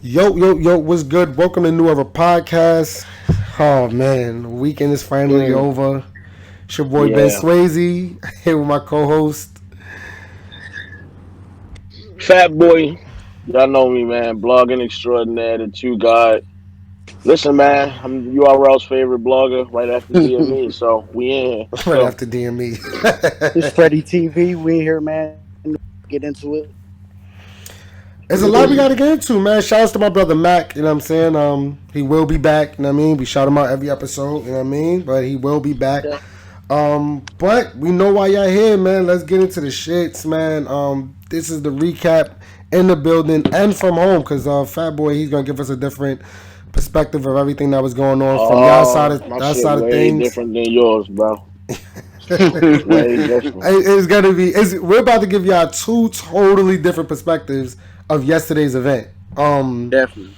Yo, what's good? Welcome to New Ever Podcast. Oh man, the weekend is finally Mm, over. It's your boy Ben yeah. Swayze here with my co-host. Fat boy. Y'all know me, man. Blogging extraordinaire, the two guy. Listen, man, I'm URL's favorite blogger right after DME, so we in here. Let's Right go. after DME. It's Freddie TV. We here, man. Get into it. There's a lot we gotta get into, man. Shouts to my brother Mac, you know what I'm saying? He will be back, you know what I mean? We shout him out every episode, you know what I mean? But he will be back. Yeah. But we know why y'all here, man. Let's get into the shits, man. This is the recap in the building and from home, because Fat Boy, he's gonna give us a different perspective of everything that was going on from y'all side Oh, of my that shit side of way things. different than yours, bro. Way different. It's gonna be. We're about to give y'all two totally different perspectives of yesterday's event. Definitely.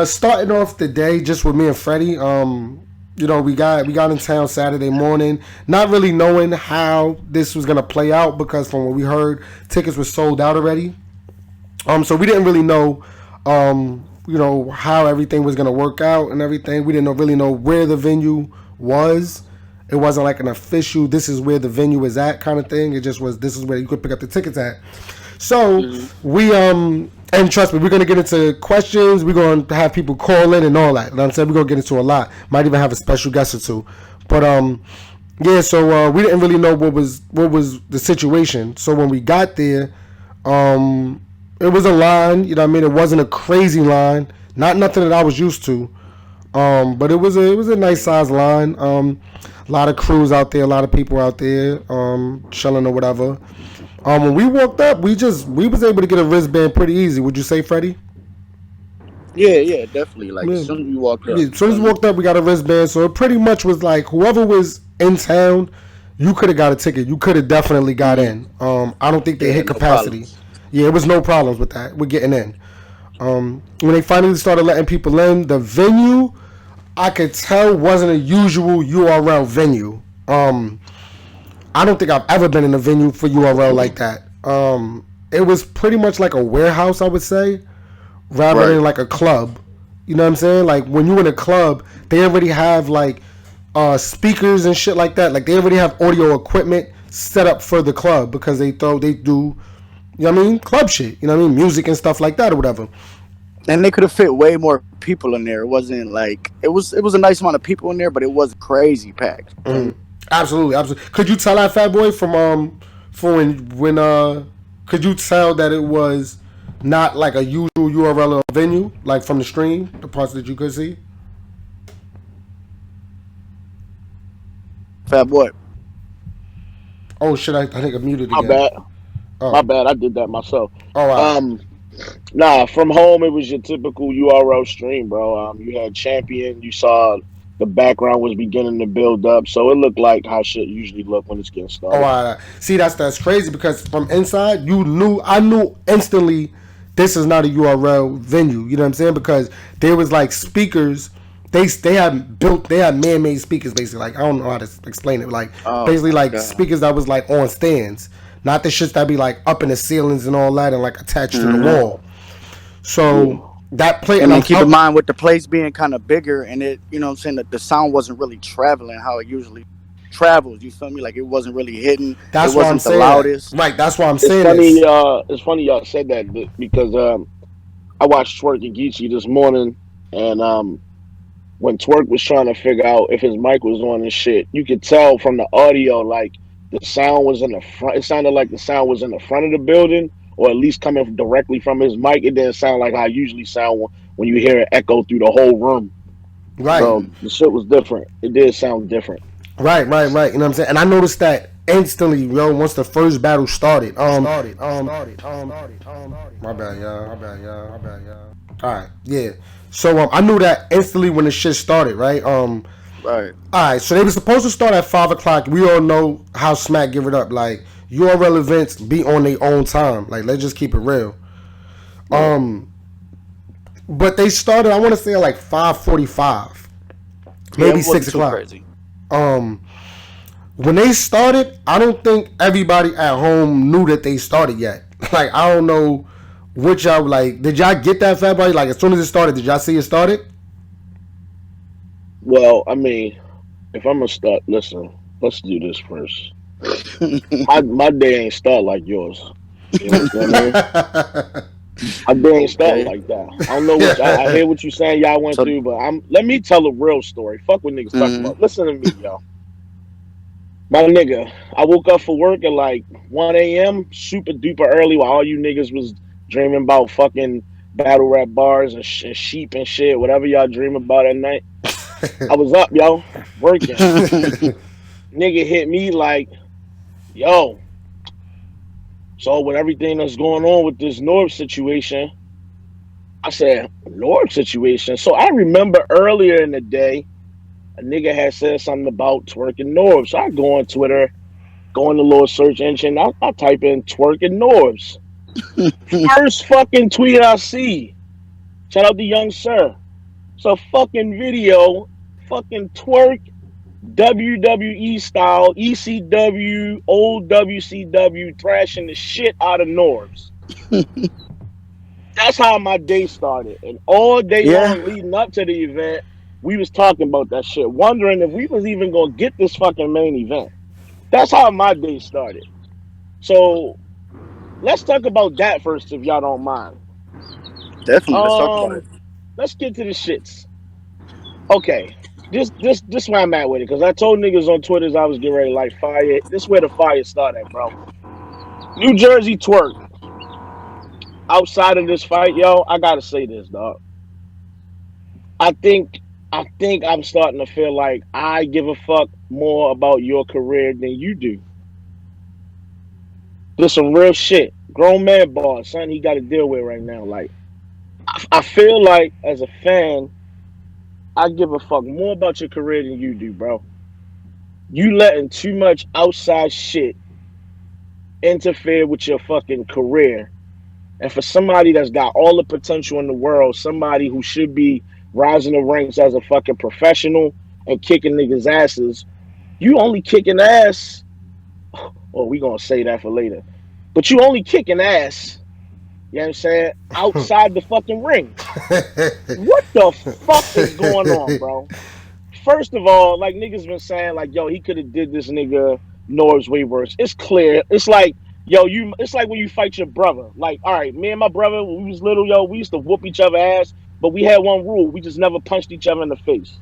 Starting off the day just with me and Freddie. We got in town Saturday morning, not really knowing how this was gonna play out because from what we heard, tickets were sold out already. So we didn't really know, how everything was gonna work out and everything. We didn't really know where the venue was. It wasn't like an official. This is where the venue is at kind of thing. It just was. This is where you could pick up the tickets at. So we and trust me, we're gonna get into questions. We're gonna have people call in and all that. You know what I'm saying? We're gonna get into a lot. Might even have a special guest or two. But yeah. So we didn't really know what was the situation. So when we got there, it was a line. You know what I mean? It wasn't a crazy line. Not nothing that I was used to. But it was a nice sized line. A lot of crews out there, a lot of people out there, chilling or whatever. When we walked up, we was able to get a wristband pretty easy. Would you say, Freddie? Yeah, definitely. Like Yeah. as soon as you walked Yeah, up, as soon as we feel me? walked up, we got a wristband. So it pretty much was like whoever was in town, you could have got a ticket. You could have definitely got in. I don't think they Yeah, hit no capacity. problems. Yeah, it was no problems with that. We're getting in. When they finally started letting people in, the venue I could tell wasn't a usual URL venue. I don't think I've ever been in a venue for URL like that. It was pretty much like a warehouse, I would say, rather Right. than like a club. You know what I'm saying? Like when you in a club, they already have like speakers and shit like that. Like they already have audio equipment set up for the club because they do, you know what I mean, club shit. You know what I mean, music and stuff like that or whatever. And they could have fit way more people in there. It wasn't like it was a nice amount of people in there, but it wasn't crazy packed. Feel me? Absolutely, absolutely. Could you tell that Fat Boy from when could you tell that it was not like a usual URL or venue like from the stream, the parts that you could see? Fat boy. Oh shit! I think I muted My again. bad. My Oh, bad. I did that myself. all right. Um, Nah, from home it was your typical URL stream, bro. You had Champion. You saw the background was beginning to build up, so it looked like how shit usually look when it's getting Oh, all started. right. See, that's crazy because from inside, I knew instantly this is not a URL venue. You know what I'm saying? Because there was like speakers. They had man-made speakers basically. Like I don't know how to explain it. Like Oh basically my like god. speakers that was like on stands, not the shits that be like up in the ceilings and all that and like attached to the hmm wall. Yeah. So that plate and And I'm then keep in up. mind with the place being kind of bigger, and it, you know what I'm saying, that the sound wasn't really traveling how it usually travels. You feel me? Like it wasn't really hitting. It That's why I'm wasn't the saying that. loudest. Right. That's why I'm It's saying funny. this. It's funny y'all said that because I watched Twork and Geechi this morning, and when Twork was trying to figure out if his mic was on and shit, you could tell from the audio like the sound was in the front. It sounded like the sound was in the front of the building, or at least coming directly from his mic. It didn't sound like how I usually sound when you hear it echo through the whole room. Right. So the shit was different. It did sound different. Right. You know what I'm saying? And I noticed that instantly, once the first battle started. My bad, y'all. All right, yeah. So I knew that instantly when the shit started, right? Right. All right. So they were supposed to start at 5 o'clock. We all know how Smack give it up. Like URL events be on their own time. Like let's just keep it real. Yeah. But they started. I want to say at like 5:45, Yeah, maybe it six wasn't too o'clock. crazy. Um, when they started, I don't think everybody at home knew that they started yet. Like I don't know Which y'all like? Did y'all get that Fat Body? Like as soon as it started, did y'all see it started? Well, I mean, if I'm gonna start, listen, let's do this first. My day ain't start like yours. You understand me? My day ain't start Okay. like that. I don't know what I hear what you saying y'all went So, through, but let me tell a real story. Fuck what niggas talking mm, about. Listen to me, yo. My nigga, I woke up for work at like 1 a.m. super duper early while all you niggas was dreaming about fucking battle rap bars and, and sheep and shit, whatever y'all dream about at night. I was up, yo, working. Nigga hit me like, yo, so with everything that's going on with this North situation, I said, North situation? So I remember earlier in the day, a nigga had said something about twerking North. So I go on Twitter, go in the little search engine, I type in twerking Norths. First fucking tweet I see. Shout out to Young Sir. It's a fucking video, fucking twerk, WWE style, ECW, old WCW, thrashing the shit out of Norms. That's how my day started. And all day yeah, long leading up to the event, we was talking about that shit, wondering if we was even gonna get this fucking main event. That's how my day started. So let's talk about that first, if y'all don't mind. definitely. Let's talk about it. Um, let's get to the shits. Okay, this where I'm at with it, because I told niggas on Twitter I was getting ready to light fire. This where the fire started, bro. New Jersey Twork. Outside of this fight, yo, I gotta say this, dog. I think I think I'm starting to feel like I give a fuck more about your career than you do. There's some real shit. Grown man boss, son, he got to deal with right now. Like, I feel like as a fan, I give a fuck more about your career than you do, bro. You letting too much outside shit interfere with your fucking career. And for somebody that's got all the potential in the world, somebody who should be rising the ranks as a fucking professional and kicking niggas' asses, you only kicking ass. Well, we gonna say that for later. But you only kicking ass, you know what I'm saying, outside the fucking ring. What the fuck is going on, bro? First of all, like niggas been saying, like, yo, he could have did this nigga Norb's way worse. It's clear. It's like, yo, it's like when you fight your brother. Like, all right, me and my brother, when we was little, yo, we used to whoop each other ass, but we had one rule. We just never punched each other in the face.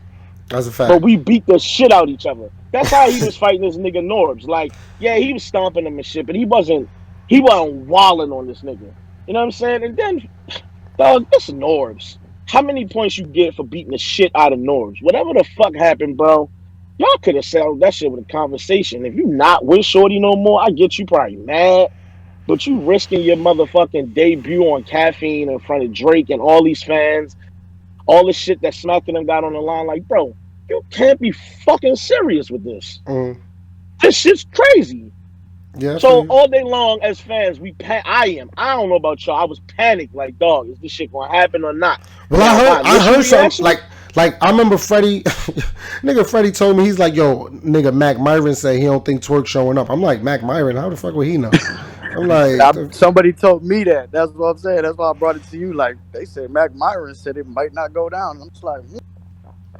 That's a But fact. we beat the shit out each other. That's how he was fighting this nigga Norbs. Like, yeah, he was stomping him and shit, but he wasn't walling on this nigga. You know what I'm saying? And then, dog, this Norbs. How many points you get for beating the shit out of Norbs? Whatever the fuck happened, bro. Y'all could have settled that shit with a conversation. If you not with Shorty no more, I get you probably mad. But you risking your motherfucking debut on Caffeine in front of Drake and all these fans, all the shit that Smacking them got on the line, like, bro, you can't be fucking serious with this. Mm. This shit's crazy. Yeah. I So feel all day long, as fans, I don't know about y'all. I was panicked, like, dog, is this shit gonna happen or not? Well, Now, my I initial heard something reaction, like I remember Freddie, nigga Freddie told me he's like, yo, nigga Mac Myron said he don't think Twork showing up. I'm like, Mac Myron, how the fuck would he know? I'm like, Somebody told me that. That's what I'm saying. That's why I brought it to you. Like they said, Mac Myron said it might not go down. I'm just like,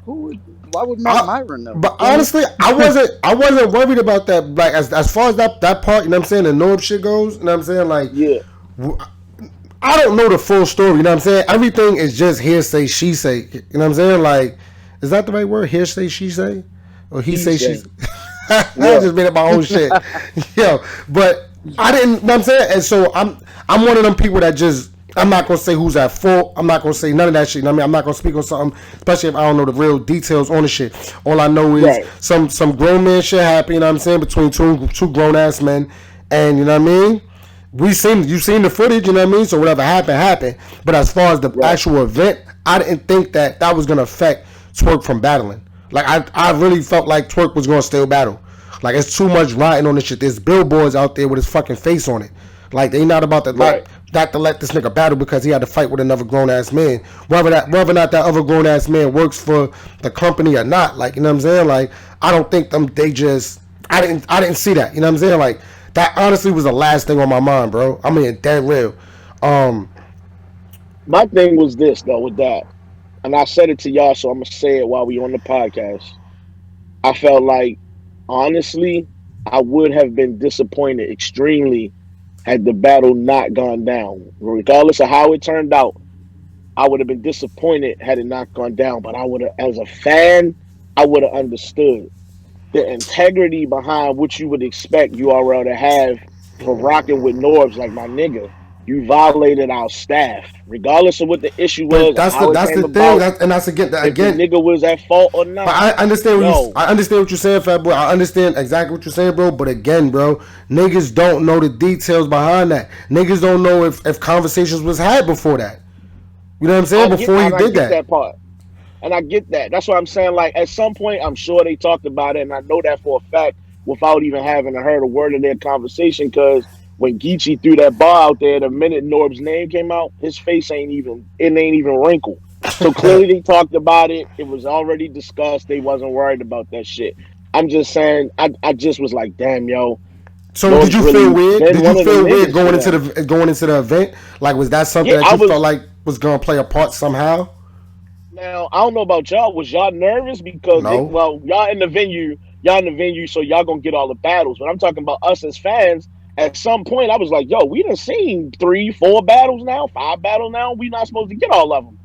who would? Why would Mac Myron know? but honestly, I wasn't worried about that. Like as far as that part, you know what I'm saying, the Norb shit goes, you know what I'm saying, like. yeah, I don't know the full story, you know what I'm saying? Everything is just hearsay, she say. You know what I'm saying? Like, is that the right word? Hearsay, she say? Or he say, she say? I yeah, just made up my own shit. Yo, but I didn't, you know what I'm saying? And so I'm one of them people that just, I'm not going to say who's at fault. I'm not going to say none of that shit. You know what I mean? I'm not going to speak on something, especially if I don't know the real details on the shit. All I know is right, some grown man shit happened, you know what I'm saying, between two grown-ass men. And, you know what I mean? You've seen the footage, you know what I mean? So whatever happened. But as far as the right, actual event, I didn't think that was going to affect Twork from battling. Like, I really felt like Twork was going to still battle. Like, it's too much riding on this shit. There's billboards out there with his fucking face on it. Like, they not about to right, not to let this nigga battle because he had to fight with another grown-ass man. Whether or not that other grown-ass man works for the company or not. Like, you know what I'm saying? Like, I don't think I didn't see that. You know what I'm saying? Like, that honestly was the last thing on my mind, bro. I mean, damn real. My thing was this though with that, and I said it to y'all, so I'm gonna say it while we on the podcast. I felt like, honestly, I would have been disappointed extremely had the battle not gone down. Regardless of how it turned out, I would have been disappointed had it not gone down. But I would have, as a fan, I would have understood the integrity behind what you would expect URL to have for rocking with Norbs like my nigga. You violated our staff, regardless of what the issue But was or how it that's came the thing, about. and that's again If the nigga was at fault or But not, yo, I understand what you're saying, Fat Boy. I understand exactly what you're saying, bro. But again, bro, niggas don't know the details behind that. Niggas don't know if conversations was had before that. You know what I'm saying? Before he did that part. And I get that. That's what I'm saying. Like, at some point, I'm sure they talked about it, and I know that for a fact without even having heard a word of their conversation. Because when Geechi threw that bar out there, the minute Norb's name came out, his face ain't even wrinkled. So clearly they talked about it. It was already discussed. They wasn't worried about that shit. I'm just saying. I just was like, damn, yo. So Norb's did you really feel weird? been Did one you of the feel weird niggas going into the event? Like, was that something Yeah, that you felt like was gonna play a part somehow? Now, I don't know about y'all. Was y'all nervous because No. y'all in the venue, so y'all gonna get all the battles. But I'm talking about us as fans. At some point, I was like, "Yo, we done seen 3, 4 battles now, 5 battles now. We not supposed to get all of them.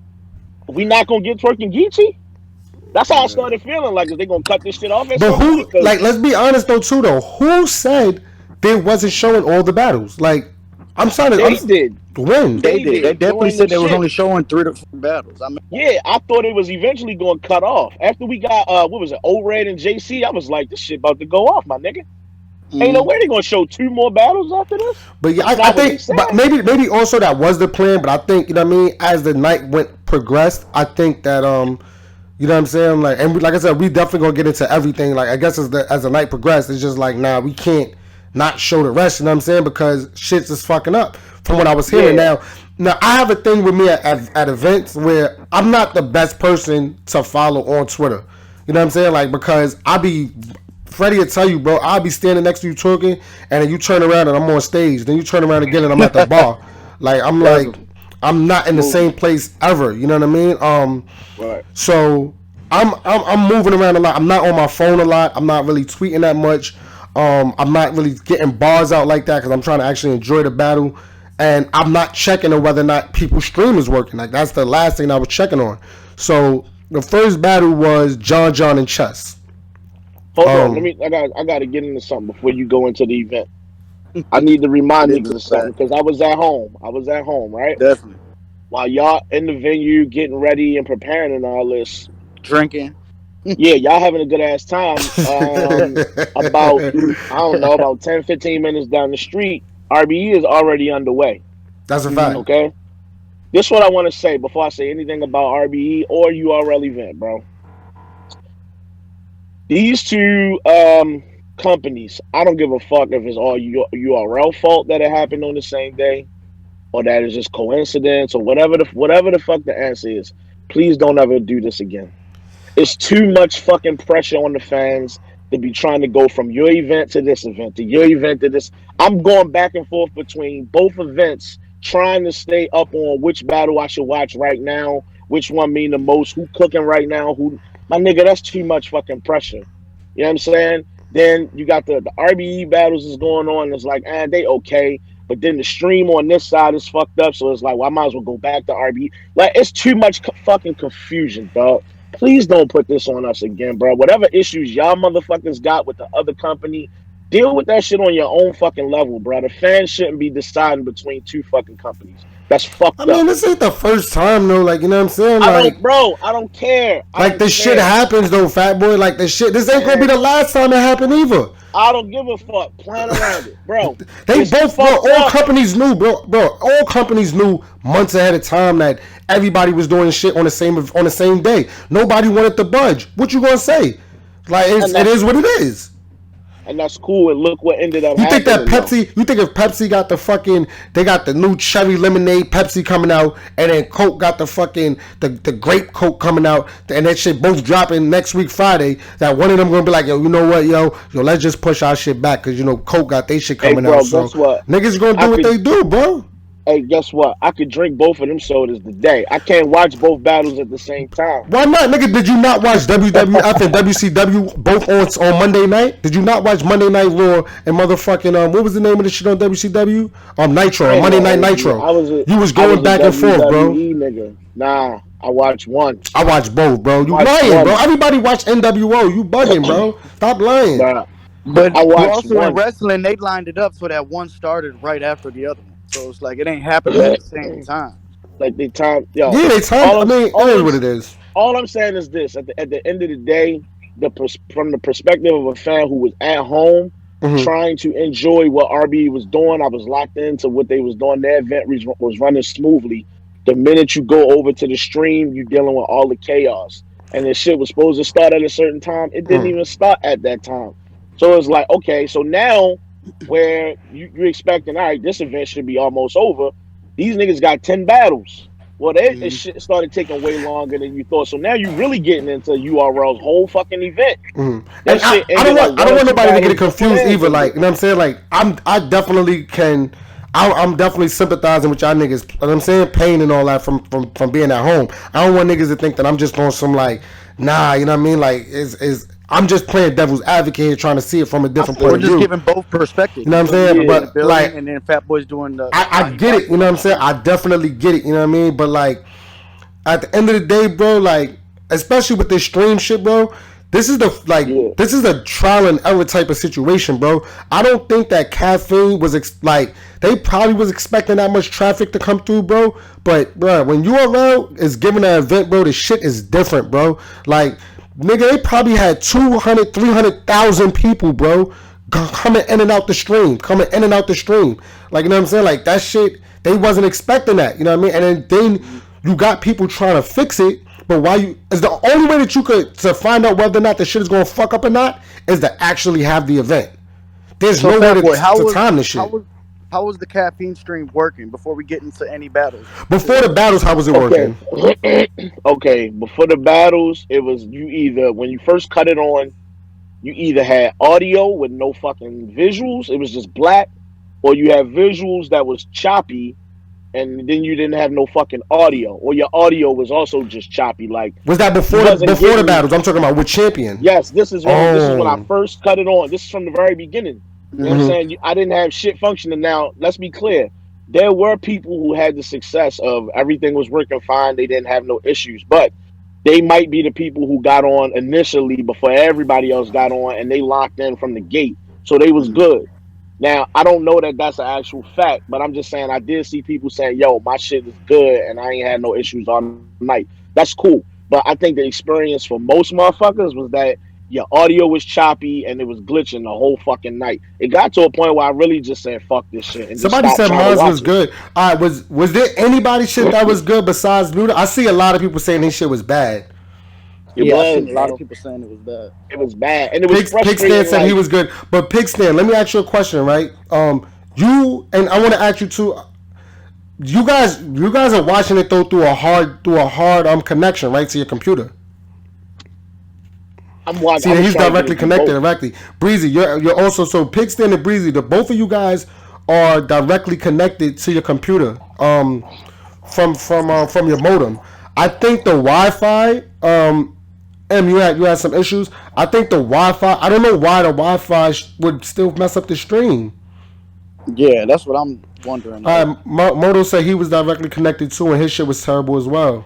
We not gonna get Twork and Geechi." That's how I started feeling like, is they gonna cut this shit off at But some point? who? Because Like, let's be honest though, too. Though, who said they wasn't showing all the battles? Like, I'm trying to. they did. When? They did. They definitely During said the they was shit. only showing 3 to 4 battles. I mean, Yeah, I thought it was eventually going to cut off after we got what was it, O-Red and JC. I was like, this shit about to go off, my nigga. Ain't no way they gonna show 2 more battles after this. But yeah, That's I not what they think, said. but maybe also that was the plan. But I think, you know what I mean, as the night progressed, I think that you know what I'm saying, like, and like I said, we definitely gonna get into everything. Like, I guess as the night progressed, it's just like, nah, we can't not show the rest. You know what I'm saying? Because shit's just fucking up from what I was hearing. Yeah. Now I have a thing with me at events where I'm not the best person to follow on Twitter. You know what I'm saying? Like, because Freddie will tell you, bro, I'll be standing next to you talking, and then you turn around and I'm on stage. Then you turn around again and I'm at the bar. Like, I'm not in the same place ever. You know what I mean? Right. So I'm moving around a lot. I'm not on my phone a lot. I'm not really tweeting that much. I'm not really getting bars out like that because I'm trying to actually enjoy the battle. And I'm not checking on whether or not people's stream is working. Like, that's the last thing I was checking on. So the first battle was Jon Jon and Chess. Hold on, I gotta get into something before you go into the event. I need to remind niggas of something because I was at home, right? definitely While y'all in the venue getting ready and preparing and all this. drinking. Yeah, y'all having a good ass time. About, I don't know, about 10, 15 minutes down the street, RBE is already underway. That's a fact. Okay? This is what I want to say before I say anything about RBE or URL event, bro. These 2 companies, I don't give a fuck if it's all URL fault that it happened on the same day or that is just coincidence or whatever the fuck the answer is. Please don't ever do this again. It's too much fucking pressure on the fans to be trying to go from your event to this event, to your event to this. I'm going back and forth between both events, trying to stay up on which battle I should watch right now, which one mean the most, who cooking right now, my nigga, that's too much fucking pressure. You know what I'm saying? Then you got the RBE battles is going on. It's like, they okay. But then the stream on this side is fucked up. So it's like, well, I might as well go back to RBE. Like, it's too much fucking confusion, dog. Please don't put this on us again, bro. Whatever issues y'all motherfuckers got with the other company, deal with that shit on your own fucking level, bro. The fans shouldn't be deciding between 2 fucking companies. That's fucked up. I mean, this ain't the first time, though. Like, you know what I'm saying? Like, I don't care. Like, the shit happens, though, Fat Boy. Like, this ain't gonna be the last time it happened either. I don't give a fuck. Plan around it, bro. They both, bro. All companies knew, bro. All companies knew months ahead of time that everybody was doing shit on the same day. Nobody wanted to budge. What you gonna say? Like, it is what it is. And that's cool. And look what ended up happening. You think if Pepsi got they got the new cherry lemonade Pepsi coming out, and then Coke got the grape Coke coming out, and that shit both dropping next week Friday, that one of them gonna be like, yo, you know what, yo, let's just push our shit back because, you know, Coke got their shit coming out. So niggas gonna do what they do, bro. Hey, guess what? I could drink both of them sodas today. I can't watch both battles at the same time. Why not, nigga? Did you not watch WWF and WCW both on Monday night? Did you not watch Monday Night Raw and motherfucking what was the name of the shit on WCW? Nitro, Monday Night Nitro. You was going back and forth, bro. Nigga. Nah, I watched one. I watched both, bro. You lying, bro. Everybody watched NWO. You bugging, bro. Stop lying. Nah, but also in wrestling, they lined it up so that one started right after the other one. So it's like it ain't happening at the same time. Like they time, yo. Yeah, they time. I mean, it is what it is. All I'm saying is this: at the end of the day, from the perspective of a fan who was at home trying to enjoy what RB was doing, I was locked into what they was doing. Their event was running smoothly. The minute you go over to the stream, you're dealing with all the chaos. And the shit was supposed to start at a certain time. It didn't even start at that time. So it's like, okay, so now where you're expecting, all right, this event should be almost over. These niggas got 10 battles. Well, this shit started taking way longer than you thought. So now you're really getting into URL's whole fucking event. And I don't want nobody to get it confused either. Like, you know what I'm saying? Like, I definitely can. I'm definitely sympathizing with y'all niggas. You know what I'm saying? Pain and all that from being at home. I don't want niggas to think that I'm just on some like, nah, you know what I mean? Like, I'm just playing devil's advocate here, trying to see it from a different point of view. We're just giving both perspectives. You know what I'm saying? Yeah, but like, and then Fat Boy's doing the. I get it. You know what I'm saying? I definitely get it. You know what I mean? But like, at the end of the day, bro, like, especially with this stream shit, bro. This is this is a trial and error type of situation, bro. I don't think that Caffeine was they probably was expecting that much traffic to come through, bro. But bro, when URL is giving an event, bro, the shit is different, bro. Like, nigga, they probably had 200, 300,000 people, bro, coming in and out the stream, Like, you know what I'm saying? Like, that shit, they wasn't expecting that, you know what I mean? And then you got people trying to fix it. But is the only way that you could to find out whether or not the shit is going to fuck up or not is to actually have the event. There's no way to time this shit. How was the Caffeine stream working before we get into any battles? Before the battles, how was it working? Okay, before the battles, it was when you first cut it on, you either had audio with no fucking visuals, it was just black, or you had visuals that was choppy. And then you didn't have no fucking audio, or your audio was also just choppy. Like, was that before the battles? I'm talking about with Champion. Yes, this is when I first cut it on. This is from the very beginning. You know what I'm saying? I didn't have shit functioning. Now, let's be clear. There were people who had the success of everything was working fine. They didn't have no issues, but they might be the people who got on initially before everybody else got on, and they locked in from the gate, so they was good. Now, I don't know that that's an actual fact, but I'm just saying I did see people saying, yo, my shit is good and I ain't had no issues all night. That's cool. But I think the experience for most motherfuckers was that your audio was choppy and it was glitching the whole fucking night. It got to a point where I really just said, fuck this shit. And somebody said mine was good. All right, was there anybody shit that was good besides Luda? I see a lot of people saying this shit was bad. It was. I seen a lot of people saying it was bad. It was bad, and it was frustrating. Pigstan said he was good, but Pigstan, let me ask you a question, right? You and I want to ask you too. You guys are watching it through a hard connection, right, to your computer. I'm watching. See, he's directly connected. Directly, Breezy, you're also so Pigstan and Breezy. Both of you guys are directly connected to your computer. From your modem. I think the Wi-Fi. You had some issues. I think the Wi-Fi. I don't know why the Wi-Fi would still mess up the stream. Yeah, that's what I'm wondering. Moto said he was directly connected too, and his shit was terrible as well.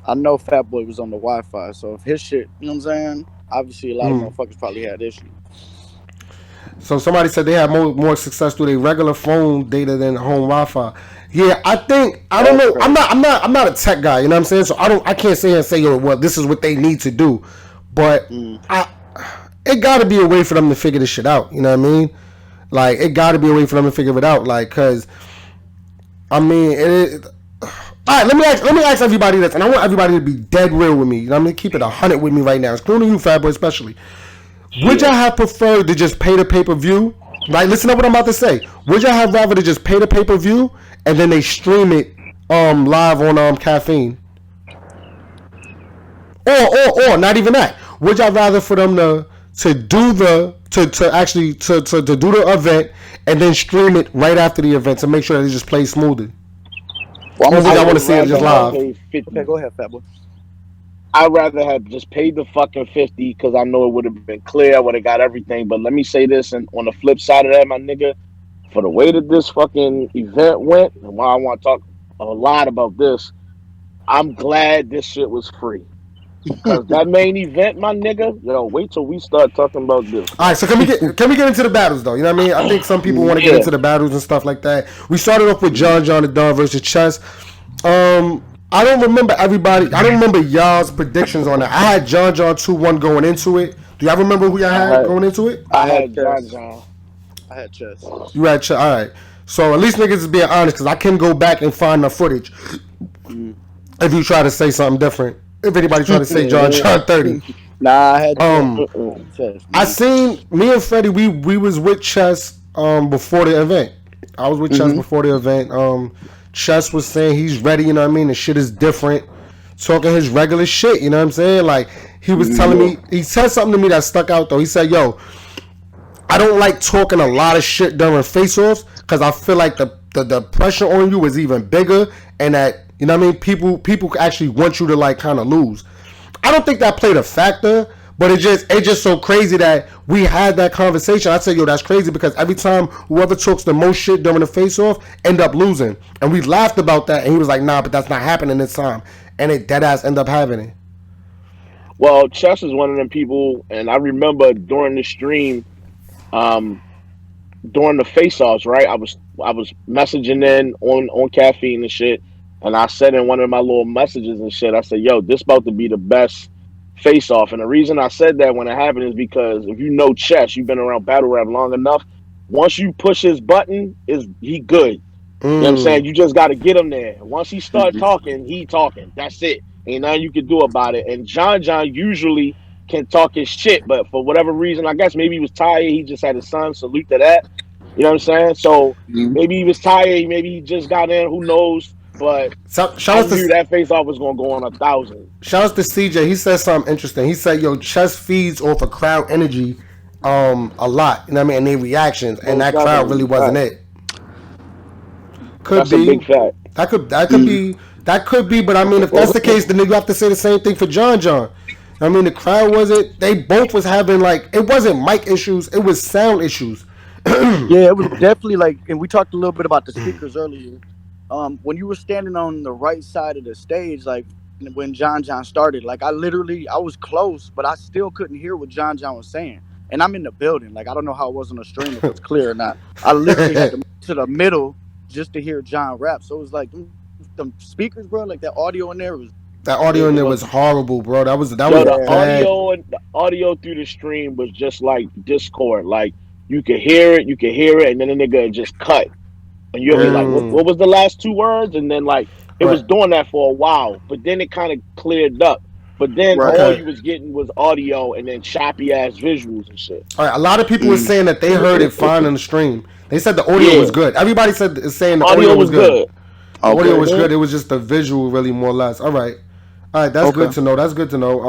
I know Fat Boy was on the Wi-Fi, so if his shit, you know what I'm saying? Obviously, a lot of motherfuckers probably had issues. So somebody said they had more success through their regular phone data than home Wi-Fi. Yeah, I don't know. I'm not a tech guy, you know what I'm saying? So I can't say and say, yo, well, this is what they need to do. But it gotta be a way for them to figure this shit out, you know what I mean? Like, it gotta be a way for them to figure it out. Like, cause I mean all right, let me ask everybody this, and I want everybody to be dead real with me. You know what I mean? Keep it 100 with me right now, including you, Fat Boy, especially. Would y'all have preferred to just pay the pay-per-view? Right, listen to what I'm about to say. Would y'all have rather to just pay the pay-per-view and then they stream it live on Caffeine? Or not even that. Would y'all rather for them to do the event and then stream it right after the event to make sure that it just plays smoothly? Well, I'm Or gonna would say y'all want would to see it rather just have live? paid okay. 50. Go ahead, Fat Boy. I'd rather have just paid the fucking 50 because I know it would have been clear. I would have got everything. But let me say this, and on the flip side of that, my nigga, for the way that this fucking event went, and why I want to talk a lot about this, I'm glad this shit was free. Cause that main event, my nigga, wait till we start talking about this, All right, yo. so can we get into the battles though? You know what I mean? I think some people want to get Yeah. into the battles and stuff like that. We started off with Jon Jon and Don versus Chess. I don't remember everybody. I don't remember y'all's predictions on that. I had Jon Jon 2-1 going into it. Do y'all remember who y'all I had had going into it? I I had had John chess. John. I had chess. You had Chess. All right. So at least niggas is being honest because I can go back and find the footage Mm. if you try to say something different. If anybody try to say Jon Mm-hmm. Jon 30. Nah, I had chess. Um, Chess, I man. seen me and Freddie. We was with Chess before the event. I was with Chess Mm-hmm. before the event. Chess was saying he's ready. You know what I mean? The shit is different. Talking his regular shit. You know what I'm saying? Like he was telling Mm-hmm. Yeah. me. He said something to me that stuck out though. He said, "Yo, I don't like talking a lot of shit during face-offs because I feel like the pressure on you is even bigger, and that you know what I mean. People actually want you to like kind of lose. I don't think that played a factor, but it's just so crazy that we had that conversation. I said, yo, that's crazy because every time whoever talks the most shit during the face-off end up losing, and we laughed about that, and he was like, nah, but that's not happening this time, and it dead ass end up happening. Well, Chess is one of them people, and I remember during the stream, um, during the face-offs, right? I was messaging in on caffeine and shit, and I said in one of my little messages and shit, I said, "Yo, this about to be the best face-off." And the reason I said that when it happened is because if you know Chess, you've been around battle rap long enough. Once you push his button, is he good? You know what I'm saying? Mm. You just got to get him there. Once he start Mm-hmm. talking, he talking. That's it. Ain't nothing you can do about it. And John John usually can talk his shit, but for whatever reason, I guess maybe he was tired. He just had his son. Salute to that. You know what I'm saying? So maybe he was tired. Maybe he just got in. Who knows? But So, I knew that face off was gonna go on 1,000. shout out to CJ. He said something interesting. He said, "Yo, chess feeds off of crowd energy, a lot. You know what I mean? And their reactions, and Most that crowd really definitely, wasn't fact. it. Could That's a be. big fact. That could be. That could be. But I mean, if that's the case, then you have to say the same thing for Jon Jon. I mean, the crowd wasn't. They both was having like it wasn't mic issues. It was sound issues. Yeah, it was definitely like, and we talked a little bit about the speakers earlier. When you were standing on the right side of the stage, like when John John started, like I was close, but I still couldn't hear what John John was saying. And I'm in the building, like I don't know how it was on the stream if it's clear or not. I literally had to move to the middle just to hear John rap. So it was like them speakers, bro, like that audio in there was That audio in it there was was horrible, bro. That was Yo, the yeah. bad. audio and the audio through the stream was just like Discord. Like you could hear it, and then the nigga just cut, and you'll be like, "What? Mm, What was the last two words?" And then like it right. was doing that for a while, but then it kind of cleared up. But then Right. all Okay. you was getting was audio and then choppy ass visuals and shit. All right. A lot of people were Mm. saying that they heard it fine on the stream. They said the audio was Yeah, good. Everybody said is saying the audio audio was was good. good. The audio Okay. was Hmm. good. It was just the visual, really, more or less. All right. All right. That's good Okay. to know. That's good to know.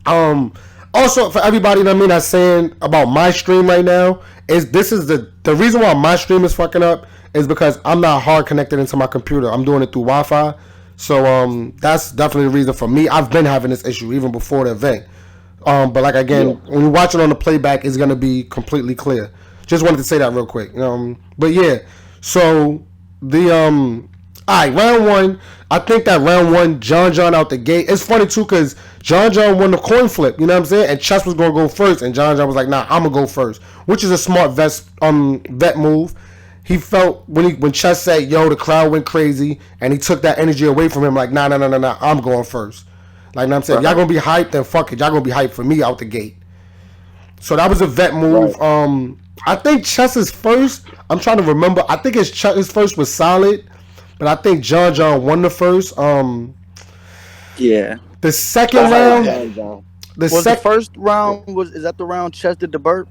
Um. Also, for everybody, that I mean, that's saying about my stream right now is this is the reason why my stream is fucking up is because I'm not hard connected into my computer. I'm doing it through Wi-Fi, so that's definitely the reason for me. I've been having this issue even before the event. But like Yeah. again, when you watch it on the playback, it's gonna be completely clear. Just wanted to say that real quick. But yeah, so the all right, round one. I think that round one, Jon Jon out the gate. It's funny too because Jon Jon won the coin flip. You know what I'm saying? And Chess was gonna go first, and Jon Jon was like, "Nah, I'm gonna go first," which is a smart vet move. He felt when Chess said, "Yo," the crowd went crazy, and he took that energy away from him. Like, nah, nah, nah, nah, nah, I'm going first. Like, you know what I'm saying, if y'all Right. gonna be hyped, then fuck it, y'all gonna be hyped for me out the gate. So that was a vet Right. move. I think Chess's first. I'm trying to remember. I think his first was solid, but I think Jon Jon won the first. Yeah. The I second had round, John John. the Was the sec. first round was is that the round Chess did the burp?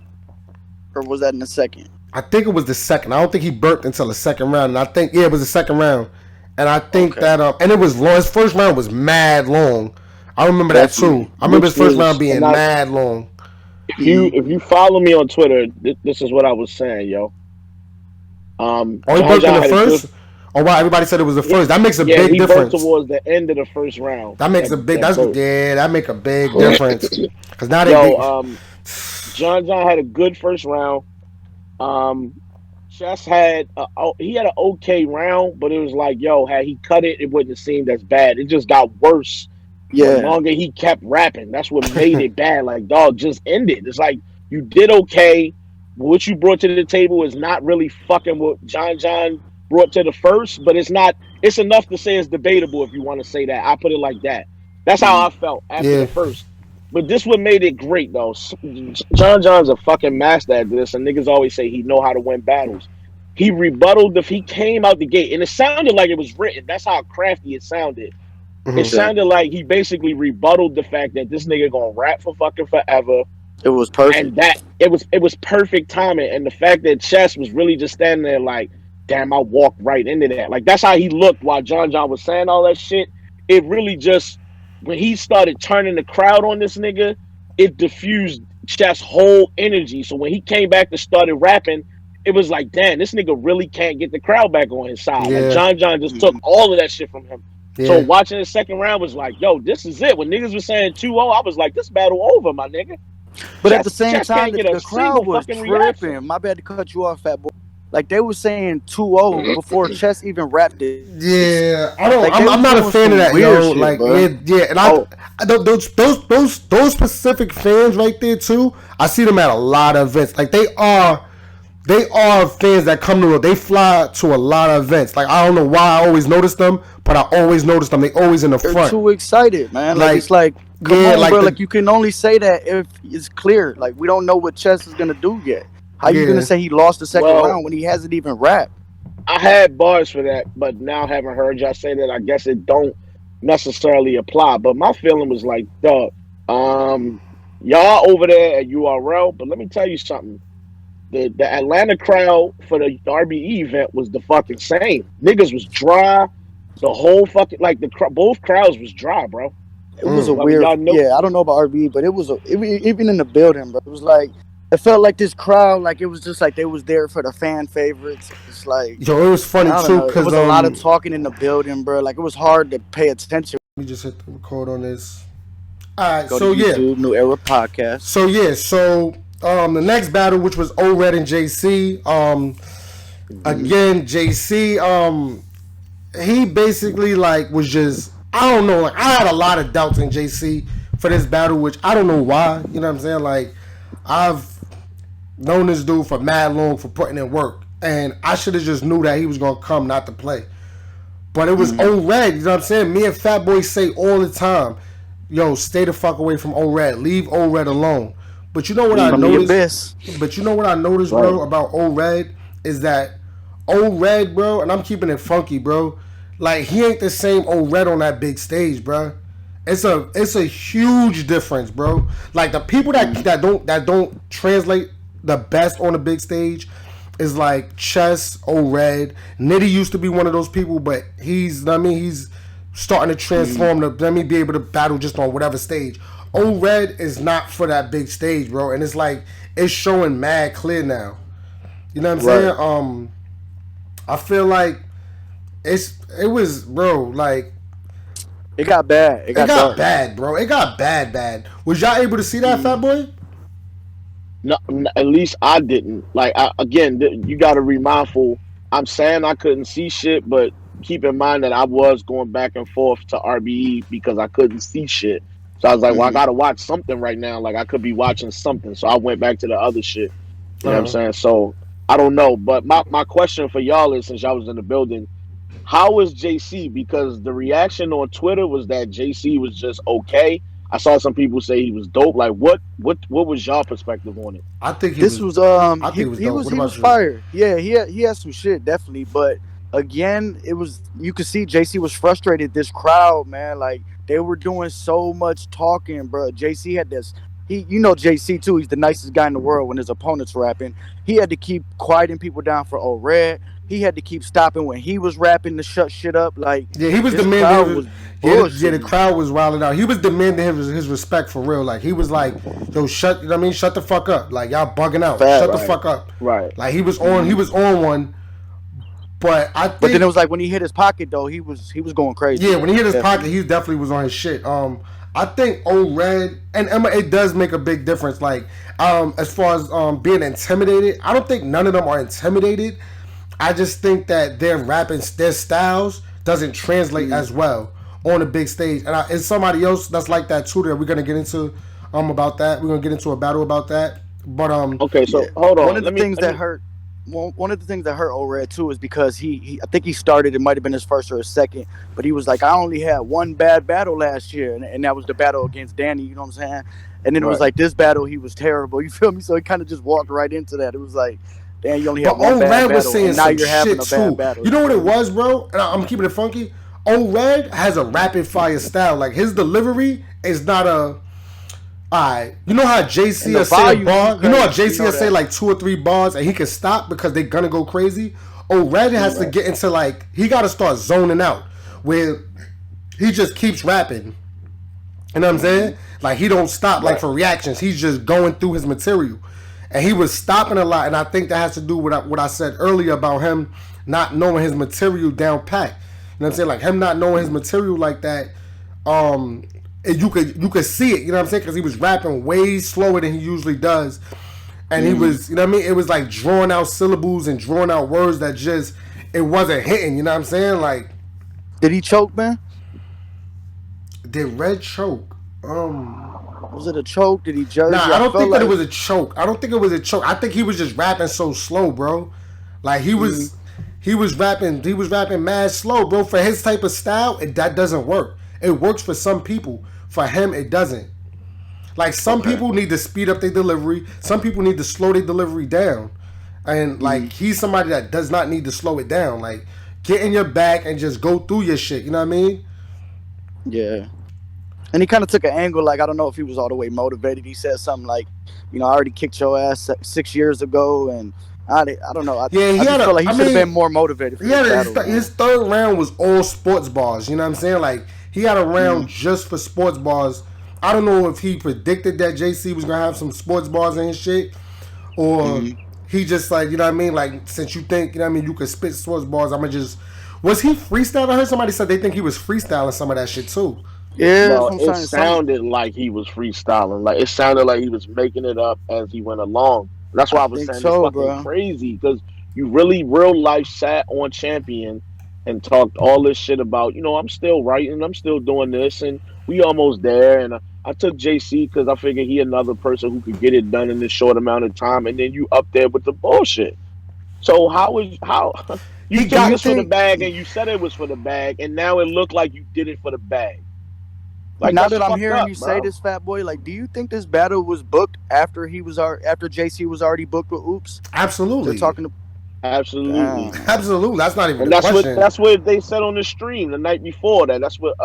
Or was that in the second? I think it was the second. I don't think he burped until the second round, and I think it was the second round, and I think Okay. that and it was long. His first round was mad long. I remember that too. Definitely. I remember his Which first round was, and being I, mad long. if you follow me on Twitter, this is what I was saying, yo. Oh, he John burped in John the had a good. first. Oh wow, everybody said it was the Yeah, first. That makes a yeah, big he broke difference. towards the end of the first round. That makes That a big. that That's broke. yeah. That make a big difference. Cause now Yo, Jon Jon had a good first round. Um, Chess had he had an okay round, but it was like, yo, had he cut it, it wouldn't have seemed as bad. It just got worse the Yeah, longer he kept rapping. That's what made it bad. Like, dog, just end it. It's like you did okay. What you brought to the table is not really fucking what Jon Jon brought to the first, but it's not. It's enough to say it's debatable if you want to say that. I put it like that. That's how I felt after the yeah, first. But this what made it great though. Jon Jon's a fucking master at this, and niggas always say he know how to win battles. He rebutted the. He came out the gate, and it sounded like it was written. That's how crafty it sounded. It exactly. sounded like he basically rebutted the fact that this nigga gonna rap for fucking forever, It was and perfect. that it was perfect timing. And the fact that Chess was really just standing there like, damn, I walked right into that. Like that's how he looked while Jon Jon was saying all that shit. It really just when he started turning the crowd on this nigga, it diffused Chess' whole energy. So when he came back and started rapping, it was like, damn, this nigga really can't get the crowd back on his side. Like yeah, Jon Jon just took all of that shit from him. So yeah. watching the second round was like, yo, this is it. When niggas were saying 2-0, I was like, this battle over, my nigga. But at the same Chess time, can't get a the crowd single was fucking reaction. tripping. My bad to cut you off, fat boy. Like they were saying 2-0 before Chess even rapped it. Yeah, I don't. Like they I'm was not a doing fan of some that, weird yo. shit, Like, bro. yeah, and Oh, those specific fans right there too. I see them at a lot of events. Like they are fans that come to. They fly to a lot of events. Like I don't know why I always notice them, but I always notice them. They always in the They're front. too excited, man. Like Like it's like, come yeah, on, like bro. the Like you can only say that if it's clear. Like we don't know what Chess is gonna do yet. How you gonna yeah. say he lost the second well, round when he hasn't even rapped? I had bars for that, but now having heard y'all say that, I guess it don't necessarily apply. But my feeling was like, dog, um, y'all over there at URL, but let me tell you something. The Atlanta crowd for the RBE event was the fucking same. Niggas was dry. The whole fucking like both crowds was dry, bro. It was a Mm. Whether weird. y'all know, Yeah, I don't know about RB, but it was even in the building, bro. It was like it felt like this crowd, like it was just like they was there for the fan favorites. It's like Yo, it was funny I don't too, know. It cause was a lot of talking in the building, bro. Like it was hard to pay attention. let me just hit the record on this. All right, Go to so yeah, YouTube, New Era Podcast. the next battle, which was O-Red and JC. Again, JC. He basically like was just I don't know. Like I had a lot of doubts in JC for this battle, which I don't know why. You know what I'm saying? Like I've known this dude for mad long for putting in work, and I should have just knew that he was gonna come not to play. But it was O-Red. You know what I'm saying? Me and Fat Boy say all the time, "Yo, stay the fuck away from O-Red. Leave O-Red alone." But you know what I From the noticed? abyss. But you know what I noticed, right? bro, about O-Red is that O-Red, bro, and I'm keeping it funky, bro. Like he ain't the same O-Red on that big stage, bro. It's a huge difference, bro. Like the people that don't translate the best on the big stage is like Chess, O-Red. Nitty used to be one of those people, but he's starting to transform to let me be able to battle just on whatever stage. O-Red is not for that big stage, bro, and it's like it's showing mad clear now. You know what I'm Right. saying? I feel like it was bro, like It got bad. It it got got dark. bad, bro. It got bad. Was y'all able to see that, Fat Boy? No, at least I didn't. Like again, you got to be mindful. I'm saying I couldn't see shit, but keep in mind that I was going back and forth to RBE because I couldn't see shit. So I was like, well, I Mm-hmm. gotta watch something right now. Like I could be watching something. So I went back to the other shit. You know what I'm Uh, saying? So I don't know. But my question for y'all is, since y'all was in the building, how was JC? Because the reaction on Twitter was that JC was just okay. I saw some people say he was dope. Like what was y'all perspective on it? I think he This was. was I think it was he dope. was What he was about you? fire. Yeah, he had some shit definitely, but again, it was you could see JC was frustrated. This crowd, man, like they were doing so much talking, bro. JC had this. You know JC too. He's the nicest guy in the world when his opponent's rapping. He had to keep quieting people down for O-Red. He had to keep stopping when he was rapping to shut shit up. Like Yeah, he was this demanding. crowd was The bullshitting. crowd was wilding out. He was demanding his respect for real. Like he was like, "Yo, shut. You know what I mean, shut the fuck up. Like y'all bugging out. Shut the Facts. Right, fuck up." right. Like he was on. He was on one. But I But then it think, was like when he hit his pocket though, he was going crazy. yeah, when he hit his pocket, Definitely. he definitely was on his shit. I think Old Red and Emma, it does make a big difference. Like, as far as being intimidated, I don't think none of them are intimidated. I just think that their styles doesn't translate as well on a big stage. And it's somebody else that's like that too. That we're gonna get into about that. We're gonna get into a battle about that. But Okay, Yeah. so hold One on. of the things that hurt. One of the things that hurt O-Red too is because he I think he started. It might have been his first or his second, but he was like, I only had one bad battle last year, and that was the battle against Danny. You know what I'm saying? And then it was Right. like this battle, he was terrible. You feel me? So he kind of just walked right into that. It was like, damn, you only But had one Old bad Red was battle, saying and now some you're having shit a bad too. battle. You know what feel it me? was, bro? And I'm keeping it funky. Old Red has a rapid fire style. Like his delivery is not a. Alright, you know how JC And the will say a volume too bar? You know how crazy. You JC will know say that. like 2 or 3 bars and he can stop because they gonna go crazy? Old Red has to Right. get into like, he gotta start zoning out where he just keeps rapping. You know what I'm saying? Like he don't stop like Right. for reactions. He's just going through his material. And he was stopping a lot. And I think that has to do with what I said earlier about him not knowing his material down pat. You know what I'm saying? Like him not knowing his material like that. Um, you could see it. You know what I'm saying? Because he was rapping way slower than he usually does. And he was, you know what I mean? It was like drawing out syllables and drawing out words that just it wasn't hitting. You know what I'm saying? Like, Did he choke, man? did Red choke? Was it a choke? Did he Nah, jersey? I I don't felt think that it like. was a choke. I don't think it was a choke. I think he was just rapping so slow, bro. Like he was rapping mad slow, bro. For his type of style, that doesn't work. It works for some people. For him, it doesn't. Like some Okay. people need to speed up their delivery. Some people need to slow their delivery down. And like he's somebody that does not need to slow it down. Like get in your bag and just go through your shit. You know what I mean? Yeah. And he kind of took an angle, like, I don't know if he was all the way motivated. He said something like, I already kicked your ass 6 years ago, and I don't know. Yeah, he I had just a. felt like he I should have mean, been more motivated for yeah, this his, battle, his man. third round was all sports bars. You know what I'm saying? Like he had a round just for sports bars. I don't know if he predicted that JC was gonna have some sports bars and shit, or he just like you know what I mean. Like since you think you know what I mean, you could spit sports bars. I'm gonna just. Was he freestyling? I heard somebody said they think he was freestyling some of that shit too. Yeah, that's No, what I'm it saying. Some, sounded like he was freestyling. Like it sounded like he was making it up as he went along. That's I why I was think saying it's so, fucking bro. crazy because you really real life sat on Champion and talked all this shit about I'm still writing, I'm still doing this, and we almost there. And I took JC because I figured he another person who could get it done in this short amount of time. And then you up there with the bullshit. So how you He took Do you got. this for the think, bag and you said it was for the bag, and now it looked like you did it for the bag. Like now that's that I'm fucked hearing up, you say bro. this, Fat Boy, like, do you think this battle was booked after after JC was already booked with Oops? They're Absolutely. talking to. Absolutely. Damn. Absolutely. That's not even And a question. that's what they said on the stream the night before that. That's what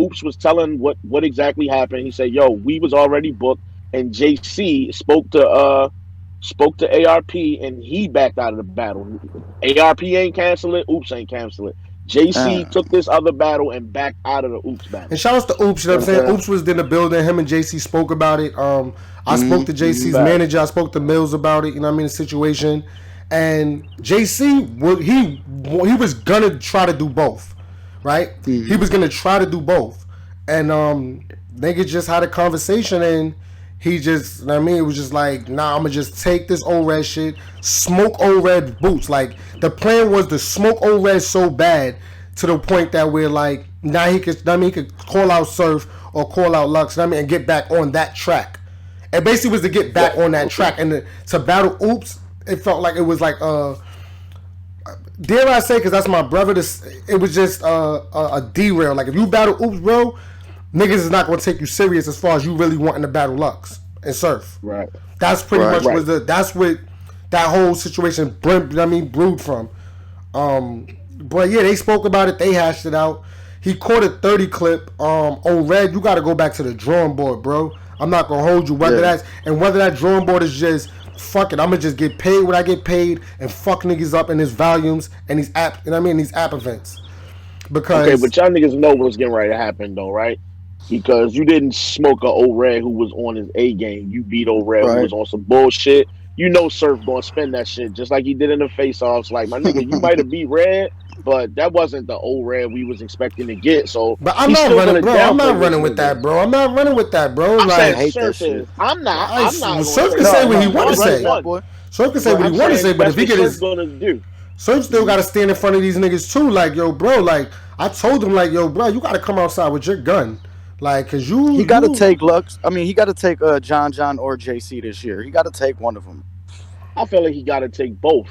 Oops was telling what exactly happened. He said, "Yo, we was already booked," and JC spoke to ARP, and he backed out of the battle. ARP ain't cancel it. Oops ain't cancel it. JC Uh, took this other battle and backed out of the Oops battle. And shout outs to Oops, you know You what know I'm what saying? I'm Oops was in the building. Him and JC spoke about it. I spoke to mm-hmm. JC's saying? manager. I spoke to Mills about it, you know what I mean, the situation. And JC, he was gonna try to do both, right? He was gonna try to do both. And nigga just had a conversation and he just, you know what I mean, it was just like, nah, I'm gonna just take this old red shit, smoke old red boots. Like the plan was to smoke old red so bad to the point that we're like, now he could, I mean, he could call out Surf or call out Lux, I mean, and get back on that track. It basically was to get back on that track and to battle Oops. It felt like it was like dare I say, because that's my brother. It was just a derail. Like if you battle Oops, bro, niggas is not gonna take you serious as far as you really wanting to battle Lux and Surf. Right, That's pretty Right. much right. that's what that whole situation brewed from. But yeah, they spoke about it. They hashed it out. He caught a 30 clip. On Red, you got to go back to the drawing board, bro. I'm not gonna hold you. Yeah. Whether that drawing board is just fuck it. I'm gonna just get paid what I get paid and fuck niggas up in these volumes and these app. You know what I mean? These app events Okay, because but y'all niggas know what's getting ready to happen though, right? Because you didn't smoke a old red who was on his A game. You beat old red who Right. was on some bullshit. you know Surf gonna spend that shit just like he did in the face-offs. Like, my nigga, you might have beat Red, but that wasn't the old Red we was expecting to get. So But I'm he's not still running, gonna bro. I'm not downplay this running with that, nigga. bro. I'm not running with that, bro. I'm I saying Like, hate that Surf shit. is. I'm not. I'm not gonna Surf say can that. say what he No, want to you right, say. fat One, boy. Surf can say Right. what he I'm want to saying say, but that's if he what get Surf's his gonna do. Surf still got to stand in front of these niggas too. Like, yo, bro, like I told him, like, yo, bro, you got to come outside with your gun, like, cause He got to you. take Lux. I mean, he got to take Jon Jon or JC this year. He got to take one of them. I feel like he got to take both.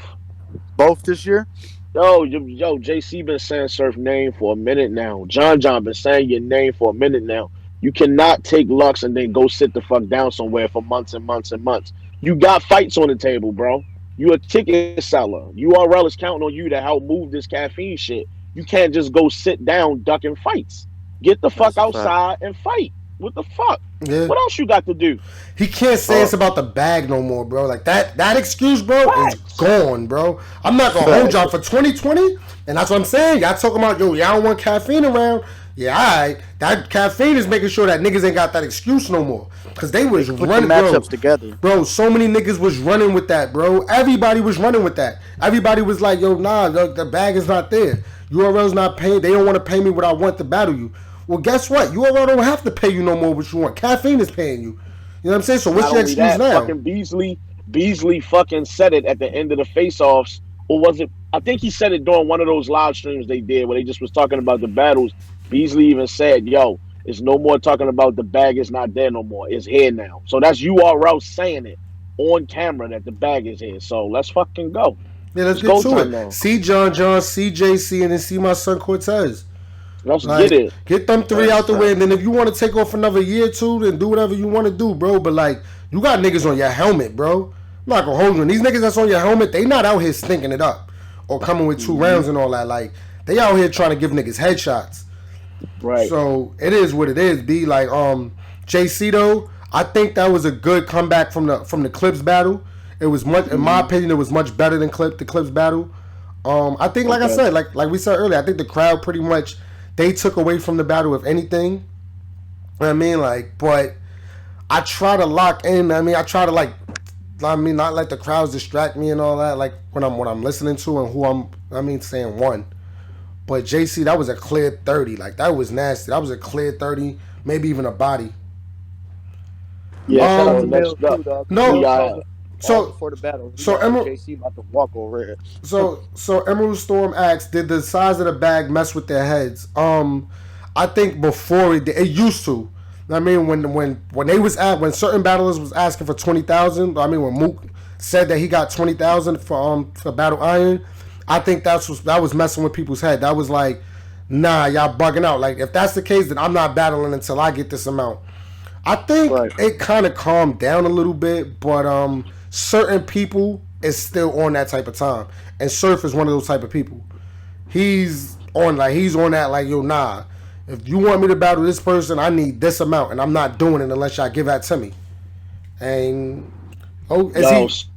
Both this year. JC been saying Surf name for a minute now. Jon Jon been saying your name for a minute now. You cannot take Lux and then go sit the fuck down somewhere for months and months and months. You got fights on the table, bro. You a ticket seller. URL is counting on you to help move this caffeine shit. You can't just go sit down ducking fights. Get the fuck That's a fact. outside and fight. What the fuck? Yeah. What else you got to do? He can't say it's about the bag no more, bro. Like that excuse, bro, is Facts. gone, bro. I'm not gonna hold y'all for 2020, and that's what I'm saying. Y'all talking about, yo, y'all don't want caffeine around. Yeah, alright. That caffeine is making sure that niggas ain't got that excuse no more. Cause they was Put the running, bro. matchups together. Bro, so many niggas was running with that, bro. Everybody was running with that. Everybody was like, yo, nah, the bag is not there. URL's not paying. They don't want to pay me what I want to battle you. Well, guess what? URL don't have to pay you no more what you want. Caffeine is paying you. You know what I'm saying? So what's Not your only excuse that, now? fucking Beasley fucking said it at the end of the face-offs, or was it? I think he said it during one of those live streams they did where they just was talking about the battles. Beasley even said, "Yo, it's no more talking about the bag is not there no more. It's here now." So that's URL saying it on camera that the bag is here. So let's fucking go. Yeah, let's It's get go to time it. now. See Jon Jon, see JC, and then see my son Cortez. Let's Like, get it. get them three That's out the way, fact. and then if you want to take off another year or two, then do whatever you want to do, bro. But like, you got niggas on your helmet, bro. I'm not gonna hold you. And these niggas that's on your helmet, they not out here stinking it up or coming with 2 rounds and all that. Like, they out here trying to give niggas headshots. Right. So it is what it is. Be like, JC though, I think that was a good comeback from the Clips battle. It was much, in my opinion, it was much better than the Clips battle. I think, like I Okay. said, like we said earlier, I think the crowd pretty much they took away from the battle, if anything. You know what I mean, like, but I try to lock in. I mean, I try to not let the crowds distract me and all that. Like when I'm listening to and who saying one. But JC, that was a clear 30. Like that was nasty. That was a clear 30, maybe even a body. Yeah, shout out So to next Mills up, too, dog. No, we Mills got told me so- all before the battle. He so got Emerald- JC about to walk over it. So Emerald Storm asks, did the size of the bag mess with their heads? I think before it used to. I mean, when they was when certain battlers was asking for 20,000. I mean, when Mook said that he got 20,000 for Battle Iron, I think that was messing with people's head. That was like, nah, y'all bugging out. Like if that's the case, then I'm not battling until I get this amount. I think Right. it kind of calmed down a little bit, but certain people is still on that type of time, and Surf is one of those type of people. He's on that like, yo, nah. If you want me to battle this person, I need this amount, and I'm not doing it unless y'all give that to me. And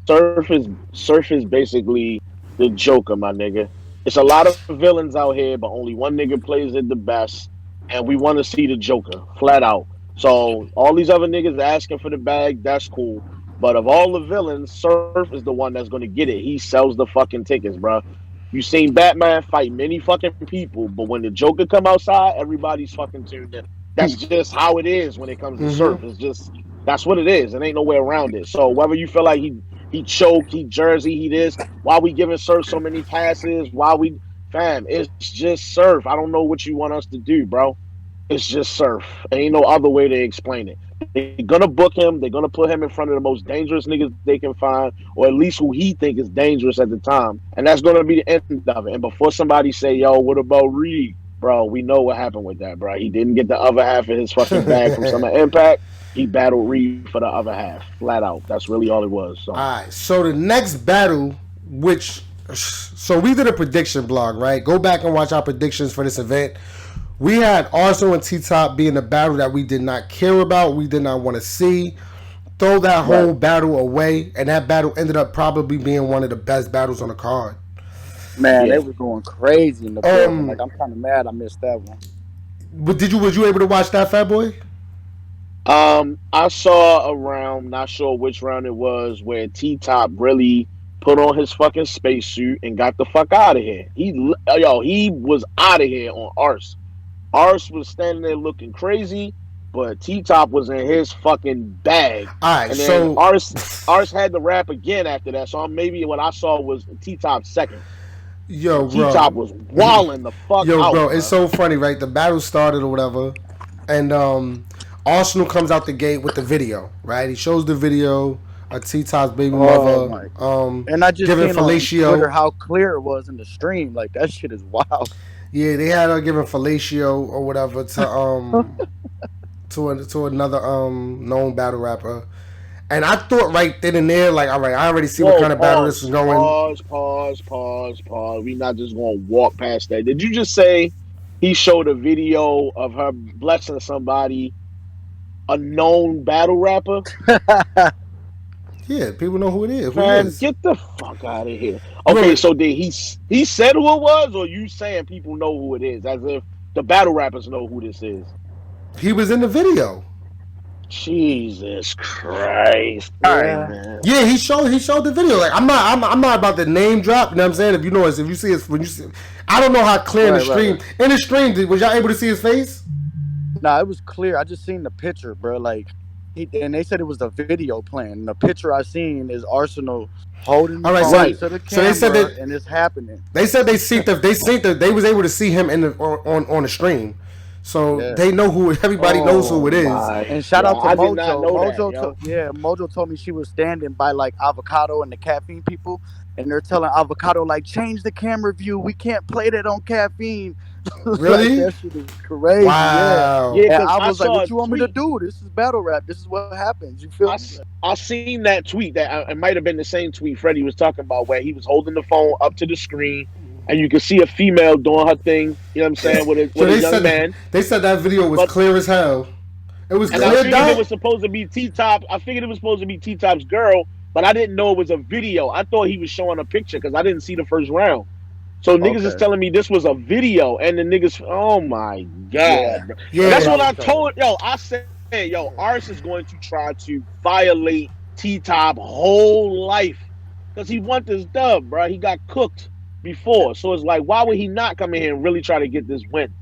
Surf is basically the Joker, my nigga. It's a lot of villains out here, but only one nigga plays it the best, and we want to see the Joker, flat out. So all these other niggas asking for the bag, that's cool. But of all the villains, Surf is the one that's gonna get it. He sells the fucking tickets, bro. You seen Batman fight many fucking people, but when the Joker come outside, everybody's fucking tuned in. That's just how it is when it comes to Surf. It's just that's what it is. It ain't no way around it. So whether you feel like he choked, he jersey, he this, why we giving Surf so many passes, why we fam, it's just Surf. I don't know what you want us to do, bro. It's just Surf. Ain't no other way to explain it. They're gonna book him. They're gonna put him in front of the most dangerous niggas they can find, or at least who he think is dangerous at the time, and that's gonna be the end of it. And before somebody say, "Yo, what about Reed?" Bro, we know what happened with that, bro. He didn't get the other half of his fucking bag from Summer Impact. He battled Reed for the other half, flat out. That's really all it was. So. all right. So the next battle, so we did a prediction blog, right? Go back and watch our predictions for this event. We had Arsenal and T-Top being a battle that we did not care about. We did not want to see. Throw that whole battle away, and that battle ended up probably being one of the best battles on the card. Man, Yeah. they were going crazy in the building. Like I'm kind of mad I missed that one. But was you able to watch that, Fat Boy? I saw a round, not sure which round it was, where T Top really put on his fucking spacesuit and got the fuck out of here. He was out of here on Arse. Arse was standing there looking crazy, but T Top was in his fucking bag. All right, And then so Arse had the rap again after that. So maybe what I saw was T Top second. yo, And T Top bro, was walling the fuck yo, out, bro, it's bro. so funny, right? The battle started or whatever, and Arsenal comes out the gate with the video, right? He shows the video of T Top's baby Oh mother, my! And I just giving seen on Twitter fellatio. how clear it was in the stream. Like that shit is wild. Yeah, they had her giving fellatio or whatever to another known battle rapper. And I thought right then and there, like, all right, I already see what Whoa, kind of battle this is going. pause. We not just gonna walk past that. Did you just say he showed a video of her blessing somebody, a known battle rapper? Yeah, people know who it is. Who it Man, is? get the fuck out of here. You Okay, remember, so did he said who it was, or you saying people know who it is, as if the battle rappers know who this is? he was in the video. Jesus Christ. All right, Yeah. man. Yeah, he showed the video. Like I'm not about to name drop. You know what I'm saying? If you know us, if you see us, when you see, I don't know how clear in the Right, right, stream. right. In the stream, was y'all able to see his face? Nah, it was clear. I just seen the picture, bro. Like, and they said it was the video playing. The picture I seen is Arsenal holding the All right, phone so Right. to the so they said camera, that and it's happening. they said they was able to see him in the on the stream. So Yeah. they know who everybody knows who Oh it is. my And shout out God. to I did not Mojo. know that, yo. Mojo told me she was standing by like Avocado and the Caffeine people, and they're telling Avocado like change the camera view. We can't play that on Caffeine. Really? Like, that shit is crazy. Wow. Yeah, Yeah. And because I I was like, saw what a you want me to tweet. do? This is battle rap. This is what happens. You feel I, me? I seen that tweet that it might have been the same tweet Freddie was talking about where he was holding the phone up to the screen and you could see a female doing her thing, you know what I'm saying, with a So with a young man. they said that video was But clear as hell. It was and I clear, figured it dot. was supposed to be T Top. I figured it was supposed to be T Top's girl, but I didn't know it was a video. I thought he was showing a picture because I didn't see the first round. So niggas is Okay. telling me this was a video, and the niggas, oh my Yeah. God, bro. Yeah. That's That's what what I I was saying. told. Yo, I said, yo, Ars is going to try to violate T Top whole life because he want this dub, bro. He got cooked before, so it's like, why would he not come in here and really try to get this win?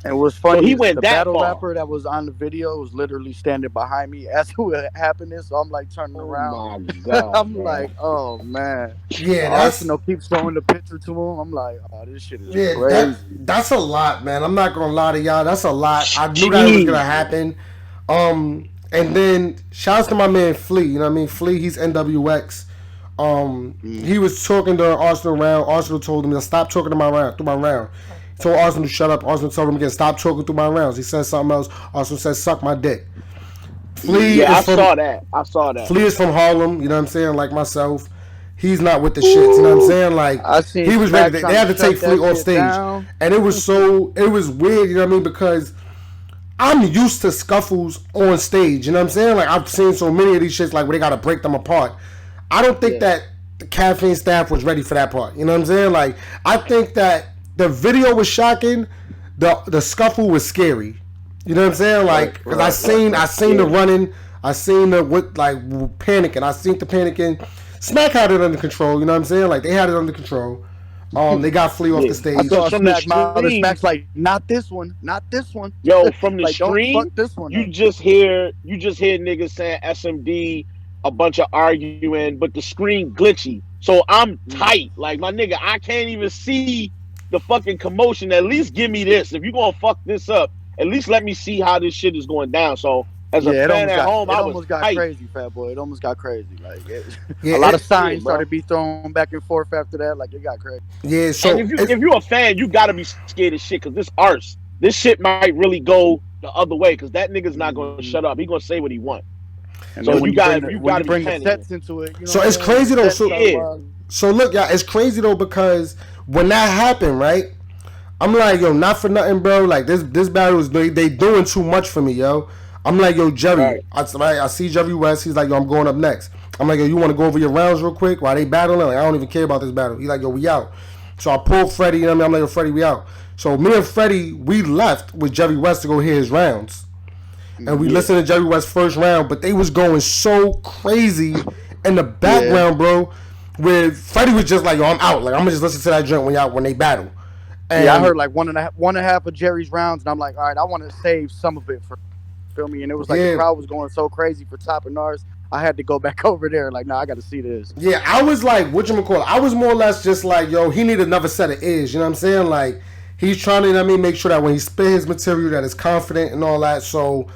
And what's So funny he is went the that battle far. rapper that was on the video was literally standing behind me as it happened. So I'm like turning Oh around. my God, I'm bro. like, oh man. Yeah, that's Arsenal keeps showing the picture to him. I'm like, oh, this shit is yeah, crazy. that's a lot, man. I'm not gonna lie to y'all. That's a lot. I knew that it was gonna Jeez. happen. And then shouts to my man Flea. You know what I mean? Flea, he's NWX. He was talking during Arsenal round. Arsenal told him to stop talking to my round through my round. He told Arsenal to shut up. Arsenal told him again, stop talking through my rounds. He said something else. Arsenal said, suck my dick. Flea Yeah, is I from saw that. I saw that. Flea is from Harlem. You know what I'm saying? Like myself. He's not with the shits. You know what I'm saying? Like I seen he was Smack ready. trying They had to to shut take Flea that off shit stage, down. and it was weird. You know what I mean? Because I'm used to scuffles on stage. You know what I'm saying? Like I've seen so many of these shits like where they gotta break them apart. I don't think that the Caffeine staff was ready for that part. You know what I'm saying? Like I think that the video was shocking. The scuffle was scary. You know what I'm saying? Like because I seen the running. I seen the panicking. I seen the panicking. Smack had it under control. You know what I'm saying? Like they had it under control. They got Flea off the Yeah. stage. I saw From the Smack mouth. stream- Smack's like, not this one, not this one. Yo, from the Like, don't stream, fuck this one you up. just hear niggas saying SMD, a bunch of arguing, but the screen glitchy. So I'm tight. Like my nigga, I can't even see the fucking commotion. At least give me this. If you gonna fuck this up, at least let me see how this shit is going down. So as a Yeah, fan at home, I was almost got tight. crazy, fat boy. It almost got crazy. Like Yeah, a lot it- of signs bro. started to be thrown back and forth after that. Like it got crazy. Yeah, so And if you're a fan, you gotta be scared of shit because this arse, this shit might really go the other way because that nigga's not gonna shut up. He gonna say what he want. And So then when you gotta- bring you the, when gotta you bring be the panicking. sets into it, you know So what it's I'm saying? crazy though. Sets So- start Yeah. wild. So look, y'all, it's crazy though because when that happened, right? I'm like, yo, not for nothing, bro. Like this battle is they doing too much for me, yo. I'm like, yo, Jerry. Right. I see Jerry West. He's like, yo, I'm going up next. I'm like, yo, you want to go over your rounds real quick while they battling? Like, I don't even care about this battle. He's like, yo, we out. So I pulled Freddie. You know what I mean? I'm like, yo, Freddie, we out. So me and Freddie, we left with Jerry West to go hear his rounds. and we Yeah, listened to Jerry West first round, but they was going so crazy in the yeah, background, bro. Where Freddie was just like, "Yo, I'm out. Like I'm gonna just listen to that joint when they battle." yeah. I And heard like one and a half of Jerry's rounds, and I'm like, all right, I want to save some of it for feel me. And it was like the yeah, crowd was going so crazy for Top and ours. I had to go back over there. Like, nah, I got to see this. yeah, I was like, whatchamacallit? I was more or less just like, yo, he need another set of ears. You know what I'm saying? Like, he's trying to, you know what I mean, make sure that when he spit his material, that it's confident and all that. So,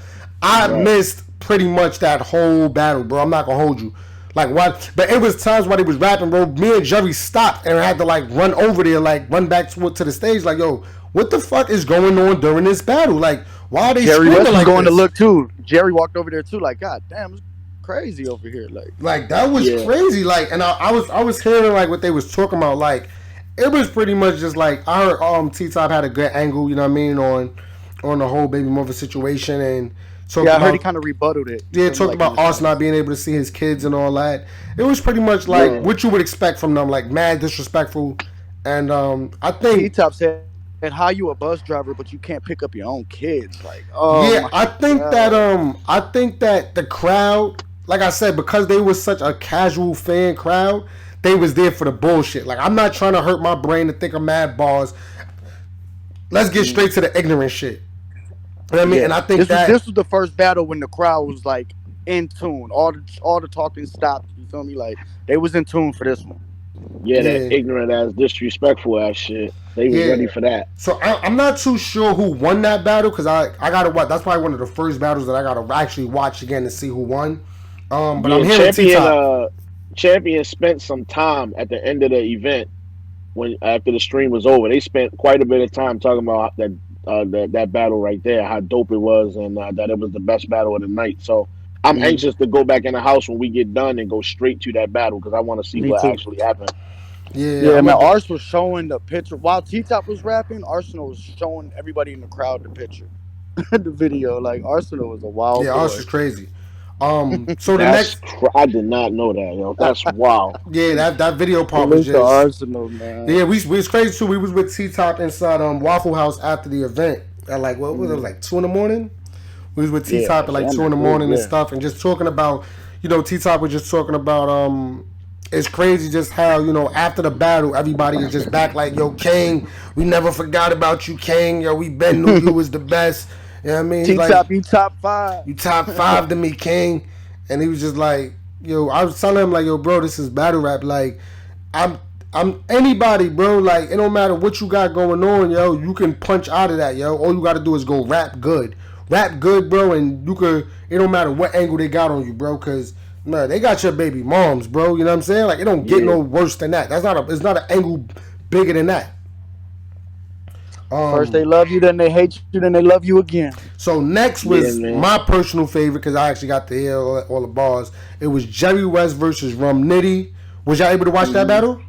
I Right. missed pretty much that whole battle, bro. I'm not gonna hold you. Like what? But it was times while he was rapping, bro. Me and Jerry stopped and I had to like run over there, like run back to the stage, like, yo, what the fuck is going on during this battle? Like, why are they Jerry screaming West was like going this? to look too. Jerry walked over there too. Like, God damn, it's crazy over here. Like that was Yeah. crazy. Like, and I was hearing like what they was talking about. Like, it was pretty much just like I heard T Top had a good angle. You know what I mean on the whole baby mother situation and talked yeah, I heard he about kind of rebutted it. yeah Feel me? talked Like he about was Us trying not being able to see his kids and all that. It was pretty much like Yeah. what you would expect from them. Like mad disrespectful. And I T think Top said, "And how you a bus driver, but you can't pick up your own kids?" Like, oh yeah, my I think that the crowd, like I said, because they was such a casual fan crowd, they was there for the bullshit. Like I'm not trying to hurt my brain to think of mad bars. Let's get straight to the ignorant shit. You know what I mean? Yeah. And I think This was the first battle when the crowd was like in tune. All the talking stopped. You feel me? Like they was in tune for this one. Yeah, that Yeah. ignorant ass, disrespectful ass shit. They was Yeah. ready for that. So I'm not too sure who won that battle because I gotta watch. That's probably one of the first battles that I gotta actually watch again to see who won. But I'm Yeah, hearing T champion. Top. Champion spent some time at the end of the event when after the stream was over. They spent quite a bit of time talking about that battle right there, how dope it was, and that it was the best battle of the night. So I'm Mhm. anxious to go back in the house when we get done and go straight to that battle because I want to see Me what too. actually happened. Yeah, Yeah, I'm man. about to- Ars was showing the picture while T Top was rapping. Arsenal was showing everybody in the crowd the picture, the video. Like Arsenal was a wild yeah, boy. us is crazy. So the That's next, I did not know that, yo. That's wild. yeah, that video part was Salute to just Arsenal, man. yeah. We was crazy too. We was with T Top inside Waffle House after the event at like what was it? It was like 2 in the morning. We was with T Yeah, Top at like damn 2 in the it, morning and yeah. stuff, and just talking about, T Top was just talking about it's crazy just how after the battle everybody is just back like, yo, King, we never forgot about you, King. Yo, we been knew you was the best. You know what I mean? T Like, Top, you top 5. you top 5 to me, King. And he was just like, yo, I was telling him like, yo, bro, this is battle rap. Like, I'm anybody, bro. Like, it don't matter what you got going on, yo. You can punch out of that, yo. All you got to do is go rap good, bro. And you could. It don't matter what angle they got on you, bro. Cause no, they got your baby moms, bro. You know what I'm saying? Like, it don't get no worse than that. It's not an angle bigger than that. First they love you, then they hate you, then they love you again. So next was Yeah, man. my personal favorite because I actually got to hear all the bars. It was Jerry West versus Rum Nitty. Was y'all able to watch that battle?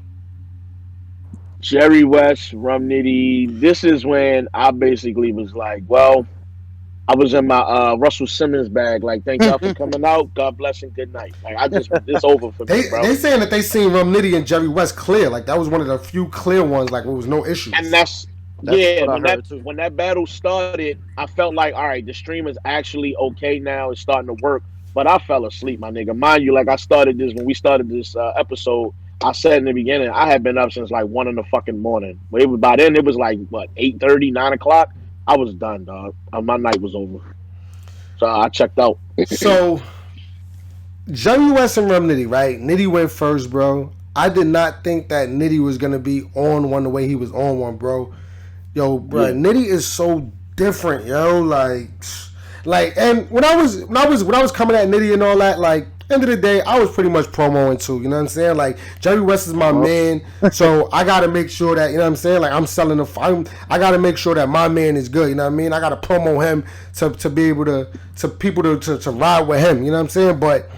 Jerry West, Rum Nitty. This is when I basically was like, well, I was in my Russell Simmons bag. Like, thank y'all for coming out. God bless and good night. Like, it's over for me, bro. They saying that they seen Rum Nitty and Jerry West clear. Like that was one of the few clear ones. Like there was no issues. And that's That's yeah. what I heard, too. When that battle started, I felt like, all right, the stream is actually okay now. It's starting to work. But I fell asleep, my nigga. Mind you, like I started this when we started this episode. I said in the beginning, I had been up since like 1 in the fucking morning. But it was by then. It was like what 8:30, 9 o'clock. I was done, dog. My night was over. So I checked out. So Jerry West and Rum Nitty, right? Nitty went first, bro. I did not think that Nitty was gonna be on one the way he was on one, bro. Yo, bro, Yeah. Nitty is so different, yo. And when I was coming at Nitty and all that, like end of the day, I was pretty much promoing too. You know what I'm saying? Like Jerry West is my man, so I gotta make sure that you know what I'm saying. Like I'm selling I gotta make sure that my man is good. You know what I mean? I gotta promo him to be able to people to ride with him. You know what I'm saying? But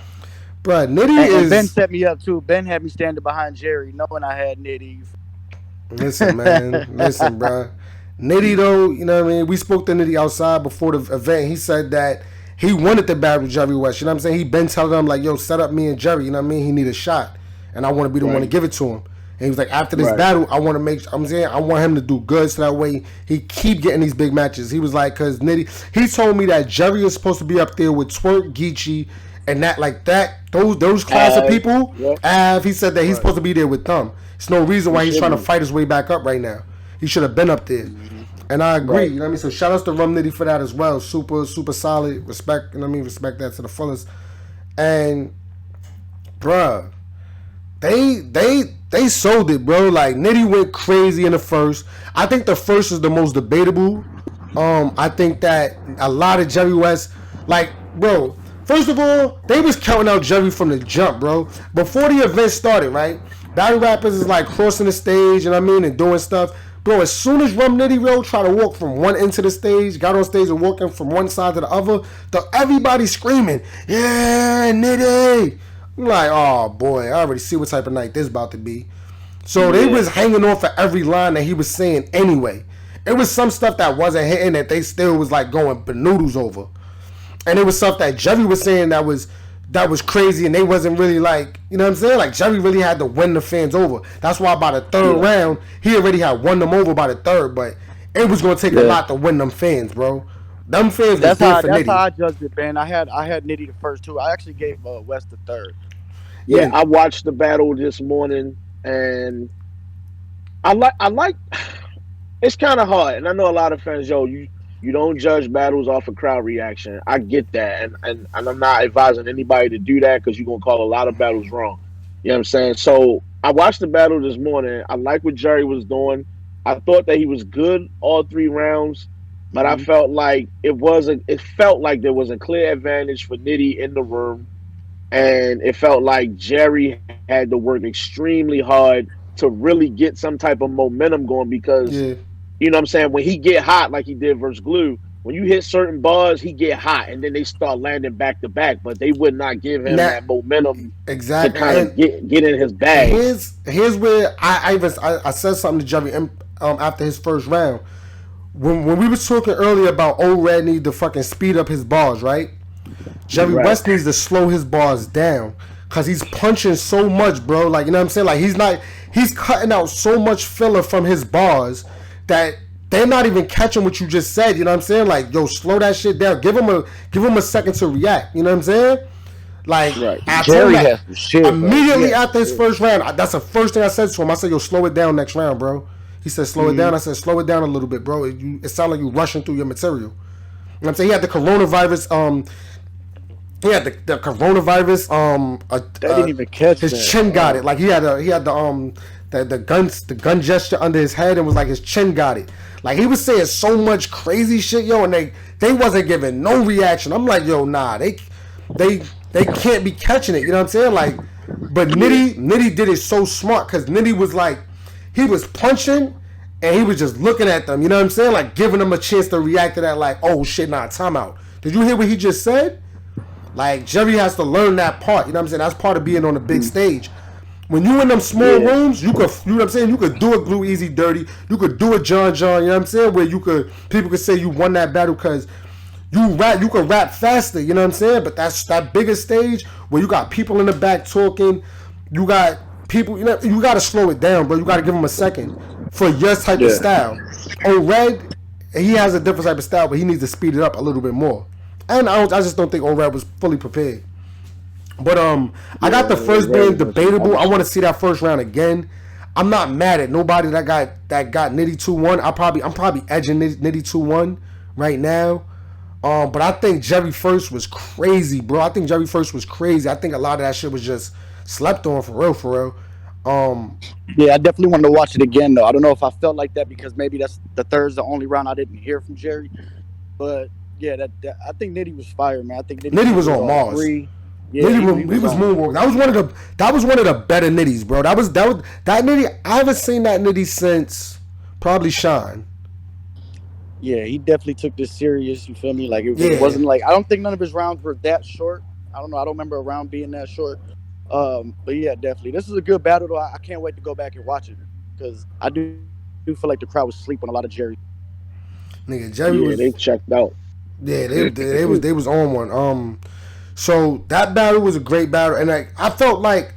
Nitty And Ben is. set me up too. Ben had me standing behind Jerry, knowing I had Nitty. Listen, man. Listen, bro. Nitty, though, you know what I mean? We spoke to Nitty outside before the event. He said that he wanted to battle Jerry West. You know what I'm saying? He been telling him, like, yo, set up me and Jerry. You know what I mean? He need a shot. And I want to be the one to give it to him. And he was like, after this Right. battle, I want to I want him to do good so that way he keep getting these big matches. He was like, because Nitty, he told me that Jerry is supposed to be up there with Twork, Geechi, and those class of people. Yep. He said that he's supposed to be there with them. There's no reason why he's trying to fight his way back up right now. He should have been up there. And I agree, Right. you know what I mean? So shout outs to Rum Nitty for that as well. Super, super solid. Respect, you know what I mean? Respect that to the fullest. And bruh, they sold it, bro. Like Nitty went crazy in the first. I think the first is the most debatable. I think that a lot of Jerry West, like, bro. First of all, they was counting out Jerry from the jump, bro. Before the event started, right? Battle rappers is like crossing the stage, you know what I mean, and doing stuff. Bro, as soon as Rum Nitty Roll tried to walk from one end to the stage, got on stage and walking from one side to the other, everybody screaming, yeah, Nitty. I'm like, oh boy, I already see what type of night this about to be. So they was hanging on for every line that he was saying anyway. It was some stuff that wasn't hitting that they still was like going banoodles over. And it was stuff that Jerry was saying that was crazy, and they wasn't really like, you know what I'm saying? Like Jerry really had to win the fans over. That's why by the third round, he already had won them over by the third, but it was gonna take a lot to win them fans, bro. Them fans was there for Nitty. That's how I judged it, man. I had Nitty the first two. I actually gave Wess the third. Yeah, I watched the battle this morning, and I like. It's kind of hard, and I know a lot of fans, you don't judge battles off of crowd reaction. I get that, and I'm not advising anybody to do that because you're gonna call a lot of battles wrong. You know what I'm saying? So I watched the battle this morning. I like what Jerry was doing. I thought that he was good all three rounds, but I felt like it felt like there was a clear advantage for Nitty in the room, and it felt like Jerry had to work extremely hard to really get some type of momentum going because. Yeah. You know what I'm saying? When he get hot like he did versus Glue, when you hit certain bars, he get hot, and then they start landing back to back. But they would not give him that momentum exactly to kind of get in his bag. Here's where I said something to Jerry after his first round. When we was talking earlier about old Red need to fucking speed up his bars, right? Jerry West needs to slow his bars down because he's punching so much, bro. Like, you know what I'm saying? Like he's cutting out so much filler from his bars that they're not even catching what you just said. You know what I'm saying? Like, yo, slow that shit down. Give him a second to react. You know what I'm saying? Like, Jerry has some shit, immediately after his first round, that's the first thing I said to him. I said, yo, slow it down next round, bro. He said, slow it down. I said, slow it down a little bit, bro. It sounds like you rushing through your material. You know what I'm saying? He had the coronavirus. He had the coronavirus. I didn't even catch his that. chin got it. Like he had the gun gesture under his head and was like his chin got it. Like he was saying so much crazy shit, yo, and they wasn't giving no reaction. I'm like, yo, nah, they can't be catching it. You know what I'm saying? Like, but Nitty did it so smart because Nitty was like, he was punching and he was just looking at them. You know what I'm saying? Like giving them a chance to react to that. Like, oh shit, nah, timeout. Did you hear what he just said? Like Jerry has to learn that part. You know what I'm saying? That's part of being on the big stage. When you in them small rooms, you know what I'm saying? You could do a Glue Easy Dirty. You could do a Jon Jon, you know what I'm saying? Where people could say you won that battle because you could rap faster, you know what I'm saying? But that's that bigger stage where you got people in the back talking. You got people, you know, you got to slow it down, bro. You got to give them a second for your type of style. On Red, he has a different type of style, but he needs to speed it up a little bit more. And I just don't think On Red was fully prepared. But I got the first being debatable. I want to see that first round again. I'm not mad at nobody that got Nitty 2-1. I'm probably edging Nitty 2-1 right now. But I think Jerry first was crazy, bro. I think Jerry first was crazy. I think a lot of that shit was just slept on for real. Yeah, I definitely wanted to watch it again though. I don't know if I felt like that because maybe that's the third's the only round I didn't hear from Jerry. But yeah, that I think Nitty was fire, man. I think Nitty was on Mars. Yeah, Nitty was moonwalking. That was one of the better Nitties, bro. That Nitty. I haven't seen that Nitty since probably Shine. Yeah, he definitely took this serious. You feel me? Like it wasn't like I don't think none of his rounds were that short. I don't know. I don't remember a round being that short. But yeah, definitely. This is a good battle though. I can't wait to go back and watch it because I do feel like the crowd was sleeping on a lot of Jerry. Nigga, Jerry was. They checked out. Yeah, they was on one. So that battle was a great battle, and I felt like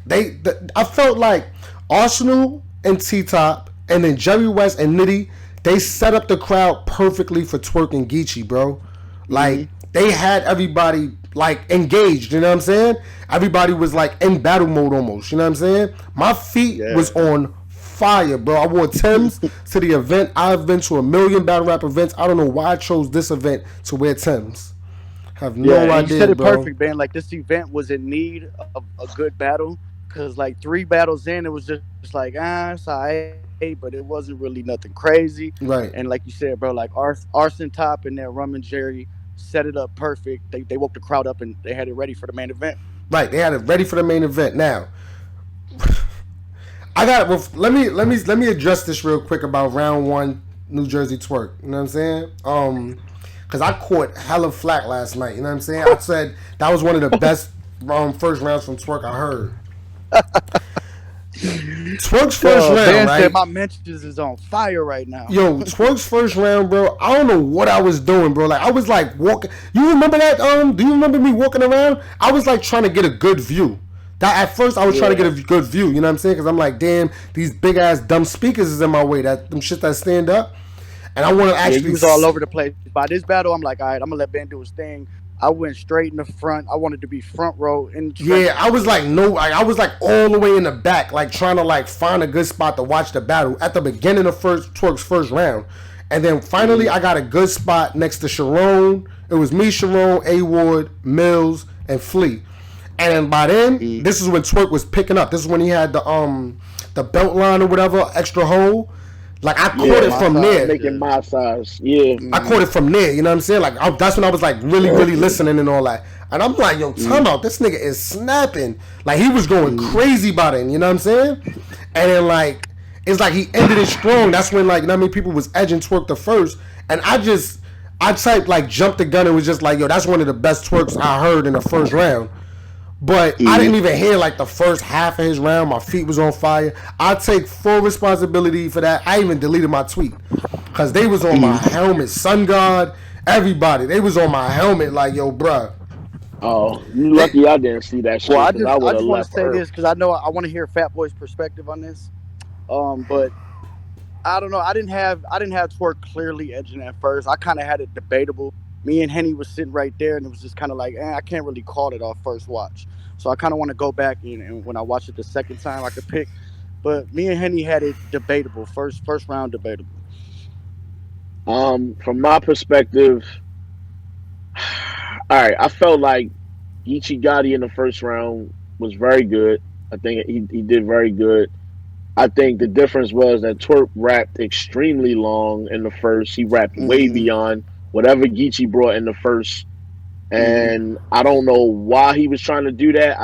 Arsenal and T Top, and then Jerry West and Nitty, they set up the crowd perfectly for Twork and Geechi, bro. Like they had everybody like engaged. You know what I'm saying? Everybody was like in battle mode almost. You know what I'm saying? My feet Yeah. was on fire, bro. I wore Timbs to the event. I've been to a million battle rap events. I don't know why I chose this event to wear Timbs. Have Yeah, no and you said idea, it bro. perfect, man. Like this event was in need of a good battle because like three battles in, it was just like it's alright, but it wasn't really nothing crazy. And Right. like you said, bro, like Arson Top and then Rum and Jerry set it up perfect. They woke the crowd up and they had it ready for the main event. Right. They had it ready for the main event. Now, I got. Well, let me address this real quick about round one, New Jersey Twerk. You know what I'm saying? Because I caught hella flack last night. You know what I'm saying? I said that was one of the best first rounds from Twerk I heard. Twerk's first Yo, round, Ben said right? my mentions is on fire right now. Yo, Twerk's first round, bro. I don't know what I was doing, bro. Like I was like walking. You remember that? Do you remember me walking around? I was like trying to get a good view. That at first I was trying to get Yeah. a good view. You know what I'm saying? Because I'm like, damn, these big ass dumb speakers is in my way. That them shit that stand up, and I want to Yeah, actually. you was all over the place. By this battle, I'm like, all right, I'm gonna let Ben do his thing. I went straight in the front. I wanted to be front row in the Yeah, I trenches. was like no, I was like all the way in the back, like trying to like find a good spot to watch the battle at the beginning of first Twerk's first round, and then finally I got a good spot next to Sharon. It was me, Sharon, A Ward, Mills, and Flea, and then by then this is when Twerk was picking up. This is when he had the belt line or whatever extra hole. Like I caught Yeah, it My from size, there. making yeah. my size. Yeah. I caught it from there, you know what I'm saying? Like that's when I was like really listening and all that. And I'm like, yo, time out, this nigga is snapping. Like he was going crazy about it, you know what I'm saying? And then like it's like he ended it strong. That's when like you know what I mean people was edging Twerk the first. And I typed like jumped the gun and was just like, yo, that's one of the best twerks I heard in the first round. But I didn't even hear like the first half of his round. My feet was on fire. I take full responsibility for that. I even deleted my tweet because they was on my helmet. Sun God, everybody, they was on my helmet. Like yo, bruh. Oh, you They, lucky I didn't see that Well, shit because I I would have just want to left say Earth. this because I know I want to hear Fat Boy's perspective on this. But I don't know. I didn't have Twerk clearly edging at first. I kind of had it debatable. Me and Henny was sitting right there, and it was just kind of like, I can't really call it off first watch. So I kind of want to go back and when I watch it the second time, I could pick. But me and Henny had it debatable. First round debatable. From my perspective, all right, I felt like Geechi Gotti in the first round was very good. I think he did very good. I think the difference was that Twerk rapped extremely long in the first. He rapped way Hmm. beyond whatever Geechi brought in the first, Hmm. and I don't know why he was trying to do that.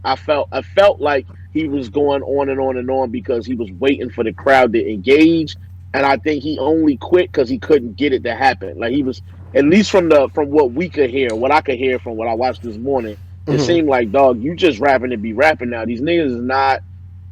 I felt like he was going on and on and on because he was waiting for the crowd to engage, and I think he only quit because he couldn't get it to happen. Like he was, at least from what we could hear, what I could hear from what I watched this morning, it mhm. seemed like dog, you just rapping to be rapping now. These niggas is not,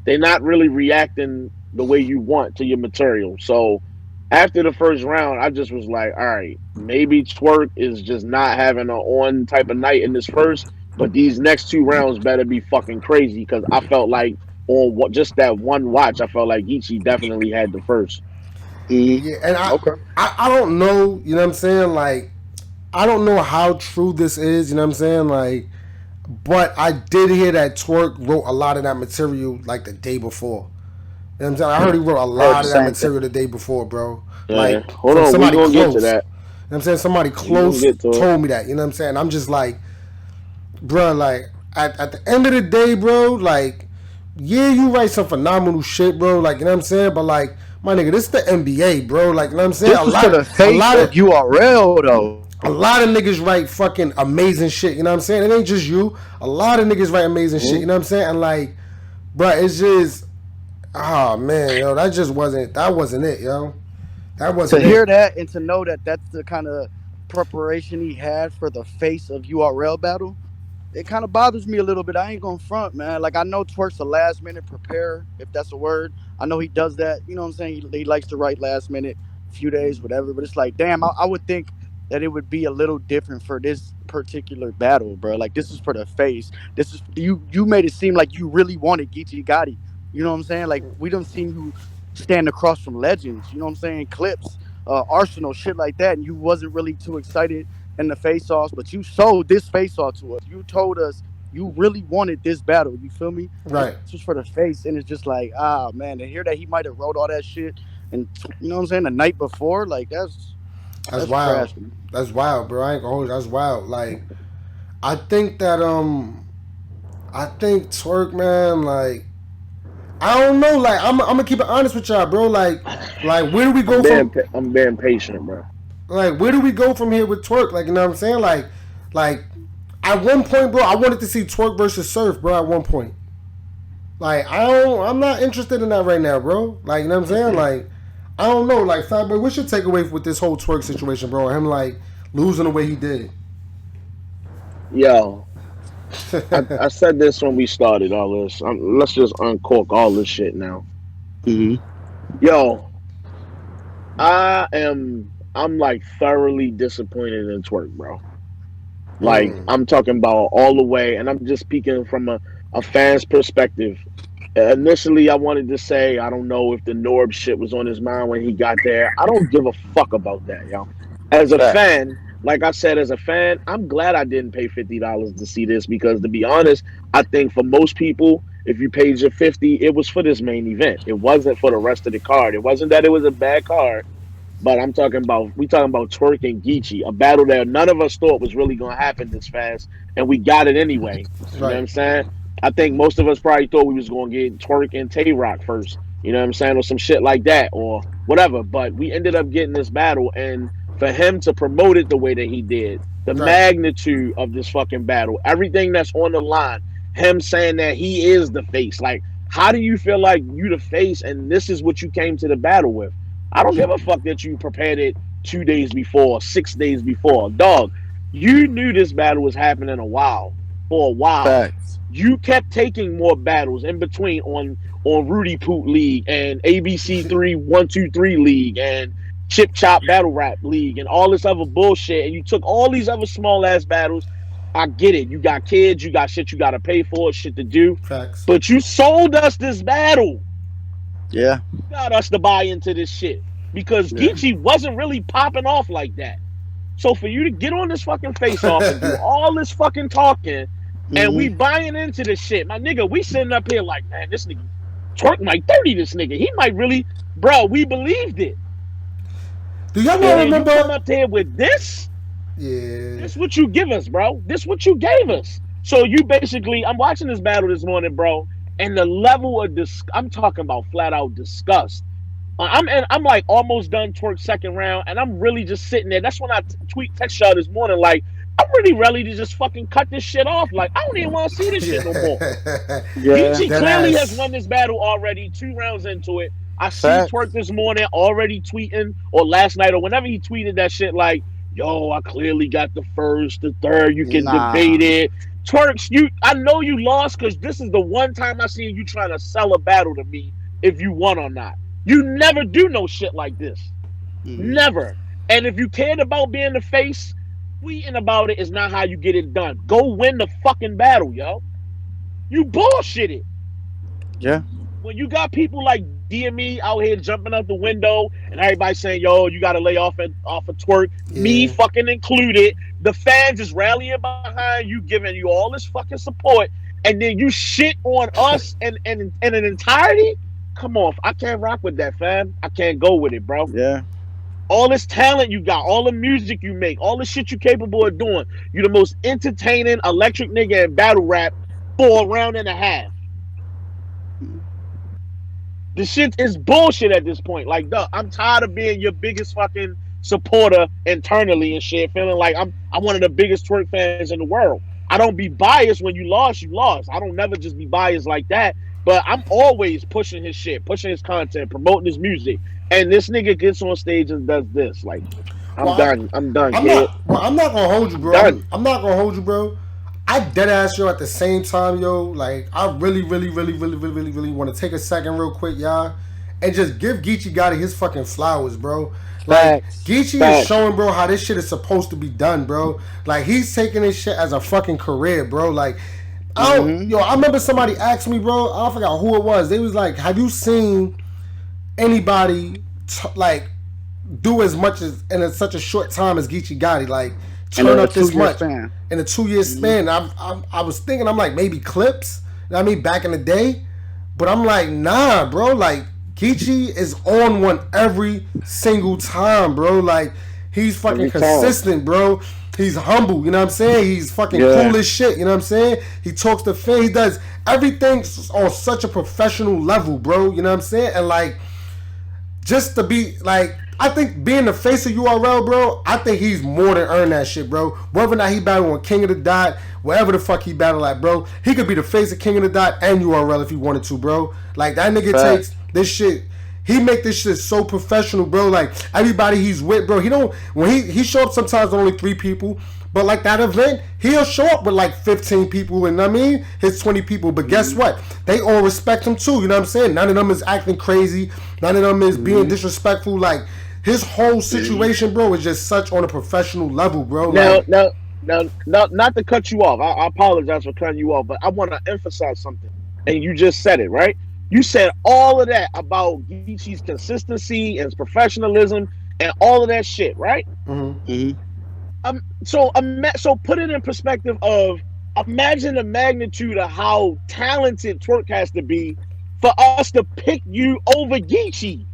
they're not really reacting the way you want to your material. So after the first round, I just was like, all right, maybe Twerk is just not having an on type of night in this first, but these next two rounds better be fucking crazy because I felt like on what just that one watch, I felt like Geechee definitely had the first. Hmm. Yeah, and Okay. I don't know. You know what I'm saying? Like I don't know how true this is. You know what I'm saying? Like, but I did hear that Twerk wrote a lot of that material like the day before. You know what I'm saying? I heard he wrote a Heard lot the of that same thing. material the day before, bro. Yeah, Like hold from on, we somebody gonna get to close. You that. know what I'm saying? Somebody We gonna close get to it. told me that. You know what I'm saying? I'm just like, bro, like at the end of the day, bro, like, yeah, you write some phenomenal shit, bro. Like, you know what I'm saying? But like, my nigga, this is the NBA, bro. Like, you know what I'm saying? This was for the A face lot of of URL though. a lot of niggas write fucking amazing shit. You know what I'm saying? It ain't just you. A lot of niggas write amazing shit. You know what I'm saying? And like, bro, it's just, oh man, yo, that wasn't it, yo. That To wasn't it. hear that and to know that that's the kind of preparation he had for the face of URL battle, it kind of bothers me a little bit. I ain't gonna front, man. Like I know Twerk's a last minute prepare, if that's a word. I know he does that. You know what I'm saying? He likes to write last minute, few days, whatever. But it's like, damn, I would think that it would be a little different for this particular battle, bro. Like this is for the face. This is you. You made it seem like you really wanted Geechi Gotti. You know what I'm saying? Like we done seen you stand across from legends. You know what I'm saying? Clips, Arsenal, shit like that, and you wasn't really too excited in the face-offs, but you sold this face-off to us. You told us you really wanted this battle. You feel me? This Right. was for the face, and it's just like, ah, man, to hear that he might have wrote all that shit, and you know what I'm saying, the night before, like That's that's wild. trash, man. That's wild, bro. I ain't gonna hold you. That's wild. Like, I think that I think Twork, man, like, I don't know. Like, I'm gonna keep it honest with y'all, bro. Like, where do we go from? I'm being patient, bro. Like, where do we go from here with Twork? Like, you know what I'm saying? Like, at one point, bro, I wanted to see Twork versus Surf, bro. At one point, like, I'm not interested in that right now, bro. Like, you know what I'm saying? Like, I don't know. Like, Fat Boy, what's your takeaway with this whole Twork situation, bro? Him like losing the way he did. Yo, I said this when we started all this. Let's just uncork all this shit now. Hmm. Yo, I'm like thoroughly disappointed in Twerk, bro. Like Mm, I'm talking about all the way, and I'm just speaking from a fan's perspective. Initially, I wanted to say I don't know if the Norb shit was on his mind when he got there. I don't give a fuck about that, yo. As a Facts. fan, like I said, as a fan, I'm glad I didn't pay $50 to see this because, to be honest, I think for most people, if you paid your 50, it was for this main event. It wasn't for the rest of the card. It wasn't that it was a bad card. But I'm talking about we talking about Twork and Geechi, a battle that none of us thought was really gonna happen this fast, and we got it anyway. You know what right. I'm saying? I think most of us probably thought we was gonna get Twork and Tay Rock first. You know what I'm saying, or some shit like that, or whatever. But we ended up getting this battle, and for him to promote it the way that he did, the Right. magnitude of this fucking battle, everything that's on the line, him saying that he is the face. Like, how do you feel like you the face, and this is what you came to the battle with? I don't give a fuck that you prepared it 2 days before, 6 days before. Dog, you knew this battle was happening for a while. Facts. You kept taking more battles in between on Rudy Poot League and ABC 3123 League and Chip Chop Battle Rap League and all this other bullshit. And you took all these other small ass battles. I get it. You got kids, you got shit you got to pay for, shit to do. Facts. But you sold us this battle, Yeah. got us to buy into this shit because Yeah. Geechi wasn't really popping off like that. So for you to get on this fucking face off and do all this fucking talking, and Hmm. we buying into this shit, my nigga, we sitting up here like, man, this nigga Twerk might 30 this nigga. He might really, bro. We believed it, Do y'all and not then you come remember? up there with this. Yeah. This what you give us, bro. This what you gave us. So you basically, I'm watching this battle this morning, bro, and the level of this, I'm talking about flat out disgust. I'm like almost done Twerk second round, and I'm really just sitting there. That's when I tweet text y'all this morning, like I'm really ready to just fucking cut this shit off. Like I don't even want to see this shit no more. Yeah. Yeah. Geechi That clearly has ass. won this battle already, 2 rounds into it. I see Twerk Facts. this morning already tweeting, or last night, or whenever he tweeted that shit, like, yo, I clearly got the first, the third, you can debate Nah. it. Twerks, I know you lost because this is the one time I seen you trying to sell a battle to me if you won or not. You never do no shit like this. Hmm. Never. And if you cared about being the face, tweeting about it is not how you get it done. Go win the fucking battle, yo. You bullshitted. Yeah. When you got people like DME out here jumping out the window and everybody saying, yo, you gotta lay off of Twerk, me Yeah. fucking included, the fans is rallying behind you, giving you all this fucking support, and then you shit on us and an entirety? Come on, I can't rock with that, fam. I can't go with it, bro. Yeah. All this talent you got, all the music you make, all the shit you capable of doing. You the most entertaining electric nigga in battle rap for a round and a half. The shit is bullshit at this point. Like, duh, I'm tired of being your biggest fucking supporter internally and shit, feeling like I'm one of the biggest Twerk fans in the world. I don't be biased when you lost, you lost. I don't never just be biased like that. But I'm always pushing his shit, pushing his content, promoting his music. And this nigga gets on stage and does this. Like, I'm Well, done. I'm done, I'm kid. not. Well, I'm not gonna hold you, I'm bro. done. I'm not gonna hold you, bro. I dead ass yo at the same time, yo. Like I really want to take a second, real quick, y'all, and just give Geechi Gotti his fucking flowers, bro. Like Facts. Geechi is Facts. showing, bro, how this shit is supposed to be done, bro. Like he's taking this shit as a fucking career, bro. Like I remember somebody asked me, bro. I forgot who it was. They was like, "Have you seen anybody like do as much as in such a short time as Geechi Gotti? Like turn up this much span. in a 2-year span?" I was thinking, I'm like, maybe Clips. You know what I mean, back in the day, but I'm like, nah, bro. Like Geechi is on one every single time, bro. Like he's fucking consistent, bro. He's humble, you know what I'm saying? He's fucking cool as shit, you know what I'm saying? He talks to fans, he does everything on such a professional level, bro, you know what I'm saying? And like, just to be like, I think being the face of URL, bro, I think he's more than earned that shit, bro. Whether or not he battled on King of the Dot, wherever the fuck he battled at, bro, he could be the face of King of the Dot and URL if he wanted to, bro. Like, that nigga takes this shit. He make this shit so professional, bro. Like everybody he's with, bro. He don't when he show up sometimes with only 3 people, but like that event, he'll show up with like 15 people, and I mean his 20 people. But guess what? They all respect him too. You know what I'm saying? None of them is acting crazy. None of them is being disrespectful. Like his whole situation, bro, is just such on a professional level, bro. Now, Like, not to cut you off. I apologize for cutting you off, but I want to emphasize something. And you just said it, right? You said all of that about Geechi's consistency and his professionalism and all of that shit, right? So put it in perspective of imagine the magnitude of how talented Twork has to be for us to pick you over Geechi.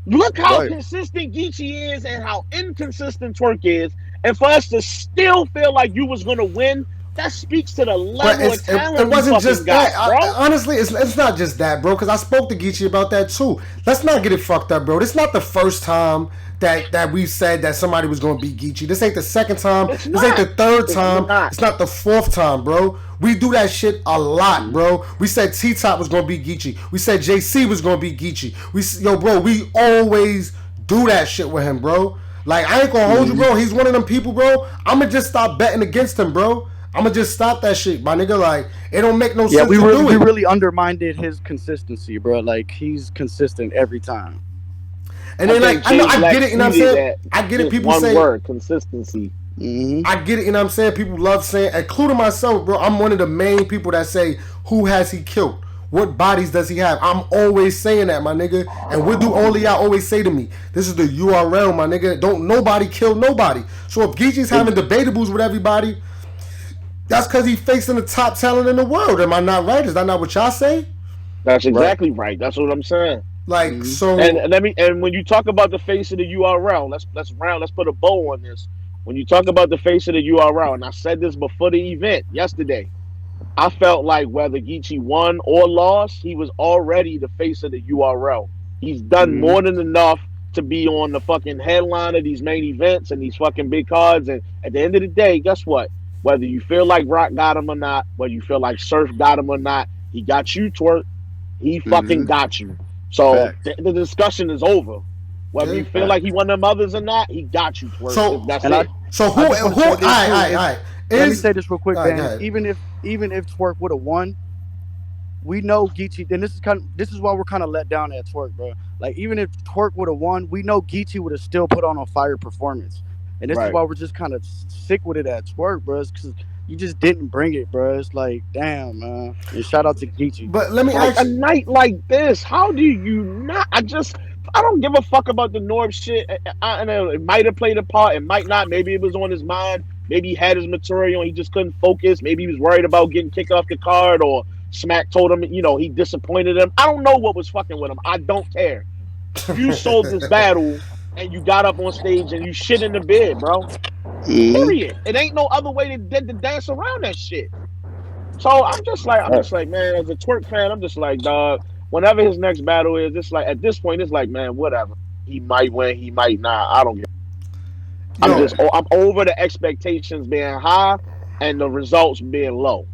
Look how consistent Geechi is and how inconsistent Twork is, and for us to still feel like you was gonna win. That speaks to the level of talent. It wasn't just got, that. bro. Honestly, it's not just that, bro. Because I spoke to Geechi about that too. Let's not get it fucked up, bro. This is not the first time that we said that somebody was going to beat Geechi. This ain't the second time. This ain't the third time. It's not the fourth time, bro. We do that shit a lot, bro. We said T-Top was going to beat Geechi. We said JC was going to beat Geechi. Bro, we always do that shit with him, bro. Like, I ain't going to hold you, bro. He's one of them people, bro. I'm going to just stop betting against him, bro. I'm gonna just stop that shit, my nigga. Like, it don't make no sense. We really undermined his consistency, bro. Like, he's consistent every time. And then, like, I get it, you know what I'm saying? I get it. People say one word, consistency. I get it, you know what I'm saying? People love saying, including myself, bro. I'm one of the main people that say, who has he killed? What bodies does he have? I'm always saying that, my nigga. And what do only y'all always say to me? This is the URL, my nigga. Don't nobody kill nobody. So if Geechi's having debatables with everybody, that's because he's facing the top talent in the world. Am I not right? Is that not what y'all say? That's exactly right. That's what I'm saying. Like, so, and when you talk about the face of the URL, let's put a bow on this. When you talk about the face of the URL, and I said this before the event yesterday, I felt like whether Geechi won or lost, he was already the face of the URL. He's done more than enough to be on the fucking headline of these main events and these fucking big cards. And at the end of the day, guess what? Whether you feel like Rock got him or not, whether you feel like Surf got him or not, he got you, Twork. He fucking got you. So the discussion is over. Whether you feel like he won them others or not, he got you, Twork. So that's it. Who? All right. Let me say this real quick, man. Even if Twork would have won, we know Geechi. And this is why we're kind of let down at Twork, bro. Like, even if Twork would have won, we know Geechi would have still put on a fire performance. And this is why we're just kind of sick with it at Twork, bro. Because you just didn't bring it, bro. It's like, damn, man. And shout out to Geechi. But let me ask you, a night like this, how do you not? I don't give a fuck about the Norb shit. I know it might have played a part. It might not. Maybe it was on his mind. Maybe he had his material and he just couldn't focus. Maybe he was worried about getting kicked off the card, or Smack told him, he disappointed him. I don't know what was fucking with him. I don't care. You sold this battle and you got up on stage and you shit in the bed, bro. Period. It ain't no other way to dance around that shit. So I'm just like, man, as a Twork fan, I'm just like, dog, whenever his next battle is, it's like, at this point, it's like, man, whatever. He might win, he might not. I don't care. I'm over the expectations being high and the results being low.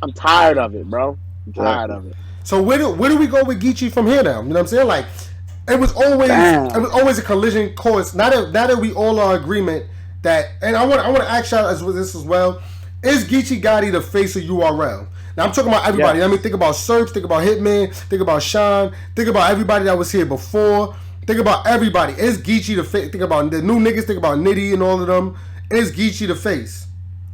I'm tired of it, bro. I'm tired of it. So where do we go with Geechi from here now? You know what I'm saying? Like, it was always a collision course. Now that we all are in agreement that, and I want to ask y'all this as well. Is Geechi Gotti the face of URL? Now I'm talking about everybody. I mean, think about Search, think about Hitman, think about Sean, think about everybody that was here before. Think about everybody. Is Geechi the face? Think about the new niggas. Think about Nitty and all of them. Is Geechi the face?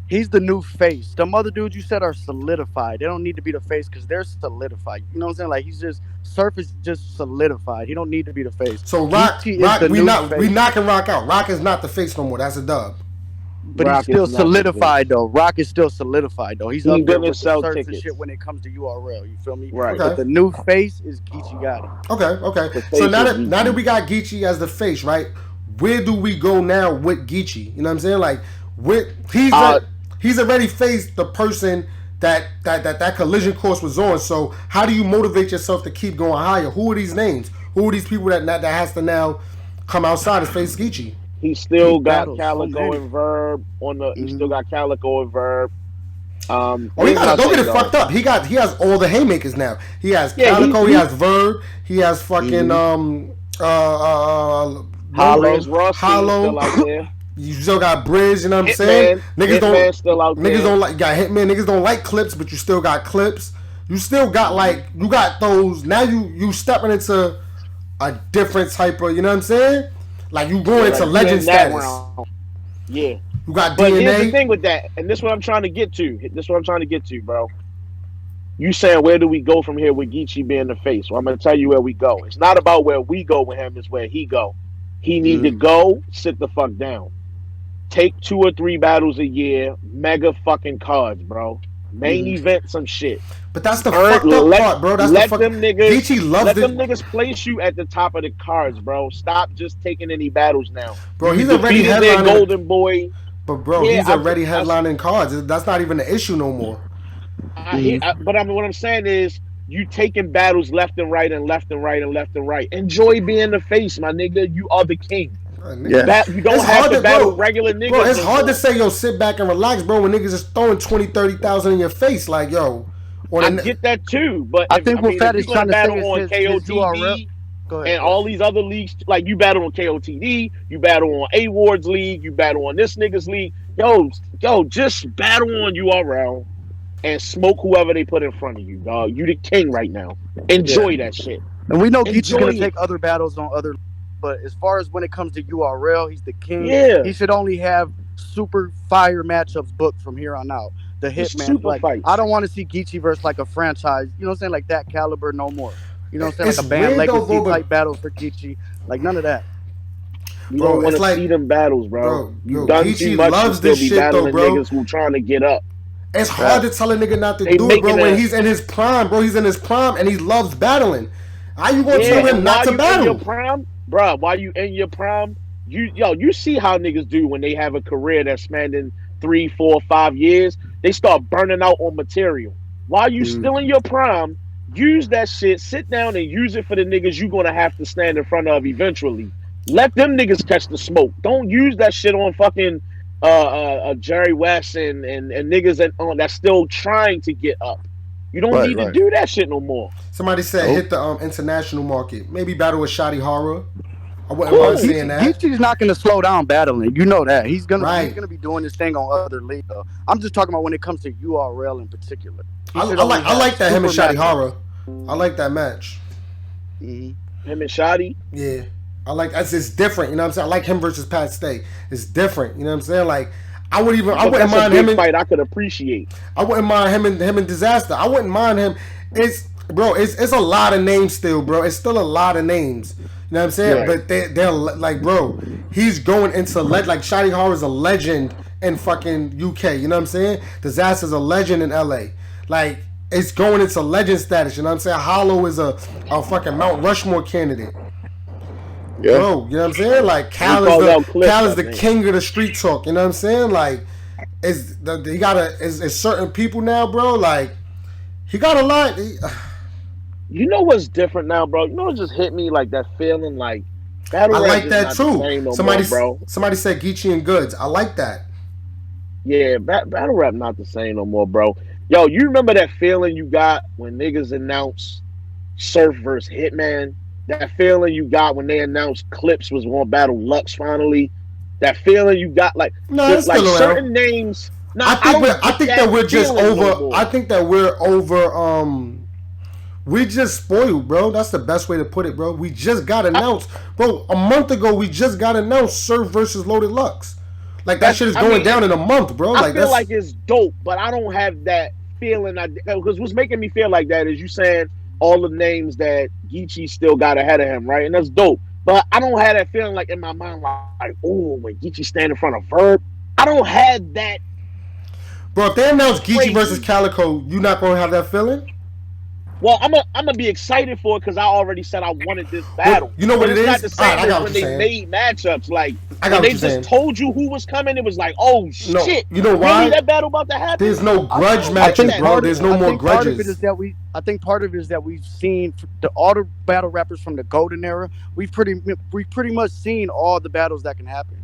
He's the new face. Them other dudes you said are solidified. They don't need to be the face because they're solidified. You know what I'm saying? Like he's just Surf is just solidified. He don't need to be the face. So Geechi is Rock, the new we face, knocking Rock out. Rock is not the face no more. That's a dub. but he's Rock is still not the face. solidified though. Rock is still solidified though. He's He up there didn't with the sell Surf and tickets. shit when it comes to URL. You feel me? Right. But Okay. the new face is Geechi Gotti. Okay. The So face now is that Geechi. we got Geechi as the face, right? Where do we go now with Geechi? You know what I'm saying? Like, he's already faced the person that collision course was on. So how do you motivate yourself to keep going higher? Who are these names? Who are these people that has to now come outside and face Geechi? He still He got battles so Calico many. and Verb on the. He still got Calico and Verb. Oh, Here's my don't get thing, it fucked though. up. He has all the haymakers now. He has Yeah, Calico. He has Verb. He has fucking Hollows Ross Hollow. still out there. You still got Bridge. You know what I'm saying? Hitman still out there. Niggas don't like got Hitman. Niggas don't like clips, but you still got clips. You still got like you got those. Now you stepping into a different type of. You know what I'm saying? Like you going into legend status. Yeah. You got But DNA. here's the thing with that, and this is what I'm trying to get to. Bro. You saying where do we go from here with Geechi being the face? Well, I'm gonna tell you where we go. It's not about where we go with him, it's where he go. He need to go, sit the fuck down. Take 2 or 3 battles a year, mega fucking cards, bro. Main event some shit. But that's the fucked up part, bro. That's let the them niggas. Geechi loves let it. them niggas place you at the top of the cards, bro. Stop just taking any battels now. Bro, You he's already defeated their headlining. golden boy. But bro, Yeah, he's already headlining cards. That's not even an issue no more. But what I'm saying is, you taking battles left and right and left and right and left and right. Enjoy being the face, my nigga. You are the king. Yeah. You don't It's have hard to to- battle bro, regular niggas. Bro, it's no hard more. to say, yo, sit back and relax, bro, when niggas just throwing 20, 30,000 in your face. Like, yo. I get that too, but I think what Fat if is you're trying gonna to say battle on is his URL. KOTD Go ahead. and all these other leagues, like you battle on KOTD, you battle on A Ward's league, you battle on this nigga's league. Yo, just battle on URL and smoke whoever they put in front of you, dog. You the king right now. Enjoy that shit. And we know Geechi's Enjoy gonna it. take other battles on other, but as far as when it comes to URL, he's the king. Yeah. He should only have super fire matchups booked from here on out. The Just Hitman, super like fights. I don't want to see Geechi versus like a franchise. You know what I'm saying? Like that caliber, no more. You know what I'm saying? It's Like a band weird though, legacy bro, type battle for Geechi. Like none of that. You Bro, don't want it's to like- see them battles, bro. bro, You've bro, done Geechi too much to loves still this be shit, though, battling bro. niggas who trying to get up. It's hard to tell a nigga not to They do it, bro, making when a- he's in his prime, bro. He's in his prime and he loves battling. How you gonna tell him and not while to you in battle? your prime, bro, while you in your prime, you see how niggas do when they have a career that's spanning 3, 4, 5 years. They start burning out on material. While you still in your prime, use that shit. Sit down and use it for the niggas you gonna have to stand in front of eventually. Let them niggas catch the smoke. Don't use that shit on fucking Jerry Wess and niggas that's still trying to get up. You don't Right, need to right. do that shit no more. Somebody said Nope. hit the international market. Maybe battle with Shotty Horror. I wouldn't Cool. mind seeing that. Geechi's not gonna slow down battling. You know that. He's gonna Right. be doing this thing on other leagues. Though. I'm just talking about when it comes to URL in particular. He I should only like have that him and super Shotty matchups. Horror. I like that match. Mhm. Him and Shotty. Yeah. I like it's different, you know what I'm saying? I like him versus Pat Stay. It's different, you know what I'm saying? Like I wouldn't But mind that's a him big and fight I could appreciate. I wouldn't mind him and Disaster. I wouldn't mind him. It's a lot of names still, bro. It's still a lot of names. You know what I'm saying? Right. But they're like, bro, he's going into like Shotty Horror is a legend in fucking UK. You know what I'm saying? Disaster's a legend in LA. Like it's going into legend status. You know what I'm saying? Hollow is a fucking Mount Rushmore candidate. Yeah. Bro, you know what I'm saying? Like Cal called out is Cliff, Cal is I the think. king of the street talk. You know what I'm saying? Like, is certain people now, bro? Like, he got a lot. You know what's different now, bro? You know what just hit me like that feeling like battle I rap like is that not the too. same no Somebody more, bro. somebody said Geechi and Goods. I like that. Yeah, battle rap not the same no more, bro. Yo, you remember that feeling you got when niggas announced Surf versus Hitman? That feeling you got when they announced Clips was going to battle Lux finally? That feeling you got like No, it's like still around. certain names. Nah, I think that we're just feeling no over. more. I think that we're over. We just spoiled, bro. That's the best way to put it, bro. We just got announced, bro. A month ago, we just got announced Surf versus Loaded Lux. Like that shit is going down in a month, bro. I Like feel that's like it's dope, but I don't have that feeling. Because what's making me feel like that is you saying all the names that Geechi still got ahead of him, right? And that's dope. But I don't have that feeling like in my mind, like oh, when Geechi stand in front of Verb, I don't have that. bro. If they announce Geechi Crazy. versus Calico, you not gonna have that feeling. Well, I'm gonna be excited for it because I already said I wanted this battle. You know what but it it's is? not the same I got as what when you're they saying. made matchups. Like I got when what they you're just saying. told you who was coming, it was like, oh No, shit, you know why? really that battle about to happen? There's no I grudge don't I matches, think that. bro. part of, There's no I more think part of it is grudges. that I think part of it is that we've seen all the battle rappers from the golden era. We've pretty much seen all the battles that can happen.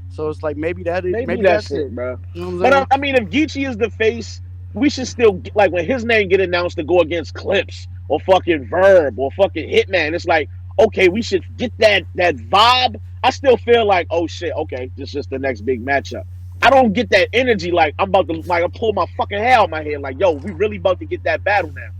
So it's like maybe Maybe that's that's it. it, bro. You know what I'm But saying? I mean, if Geechi is the face, we should still like when his name get announced to go against Clips or fucking Verb or fucking Hitman. It's like okay, we should get that vibe. I still feel like oh shit, okay, this is just the next big matchup. I don't get that energy like I'm about to like I pull my fucking hair out my head like yo, we really about to get that battle now.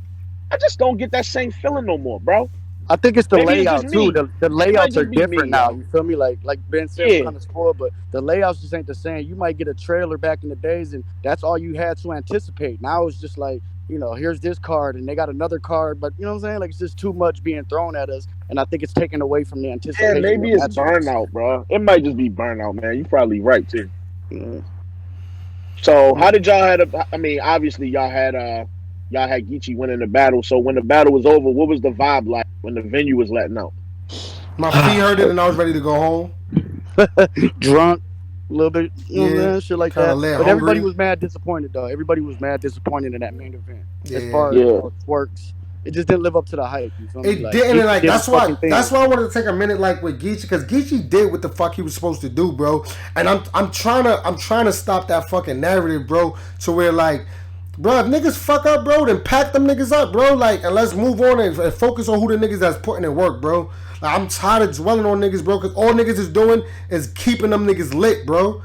I just don't get that same feeling no more, bro. I think it's the Maybe it's just layout too. me. The It might layouts are just be me, different now. yo. You feel me? Like Ben said, we're Yeah. kind of spoiled, but the layouts just ain't the same. You might get a trailer back in the days, and that's all you had to anticipate. Now it's just like here's this card, and they got another card, but you know what I'm saying? Like it's just too much being thrown at us, and I think it's taken away from the Yeah, anticipation maybe of it's matchups. burnout, bro. It might just be burnout, man. You probably right too. Yeah. So how did y'all had? I mean, obviously y'all had Geechi winning the battle. So when the battle was over, what was the vibe like when the venue was letting out? My feet hurted and I was ready to go home. Drunk, a little bit, Yeah, shit like kind that. of lit, But everybody hungry. was mad disappointed though. Everybody was mad disappointed in that main event. As Yeah. far as Yeah, Tworks, it just didn't live up to the hype. You feel me? It Like didn't, and Geechi like did his fucking thing. that's why I wanted to take a minute, like with Geechi, because Geechi did what the fuck he was supposed to do, bro. And I'm trying to stop that fucking narrative, bro, to where like, bro, if niggas fuck up, bro, then pack them niggas up, bro. Like, and let's move on and focus on who the niggas that's putting in work, bro. Like, I'm tired of dwelling on niggas, bro, because all niggas is doing is keeping them niggas lit, bro.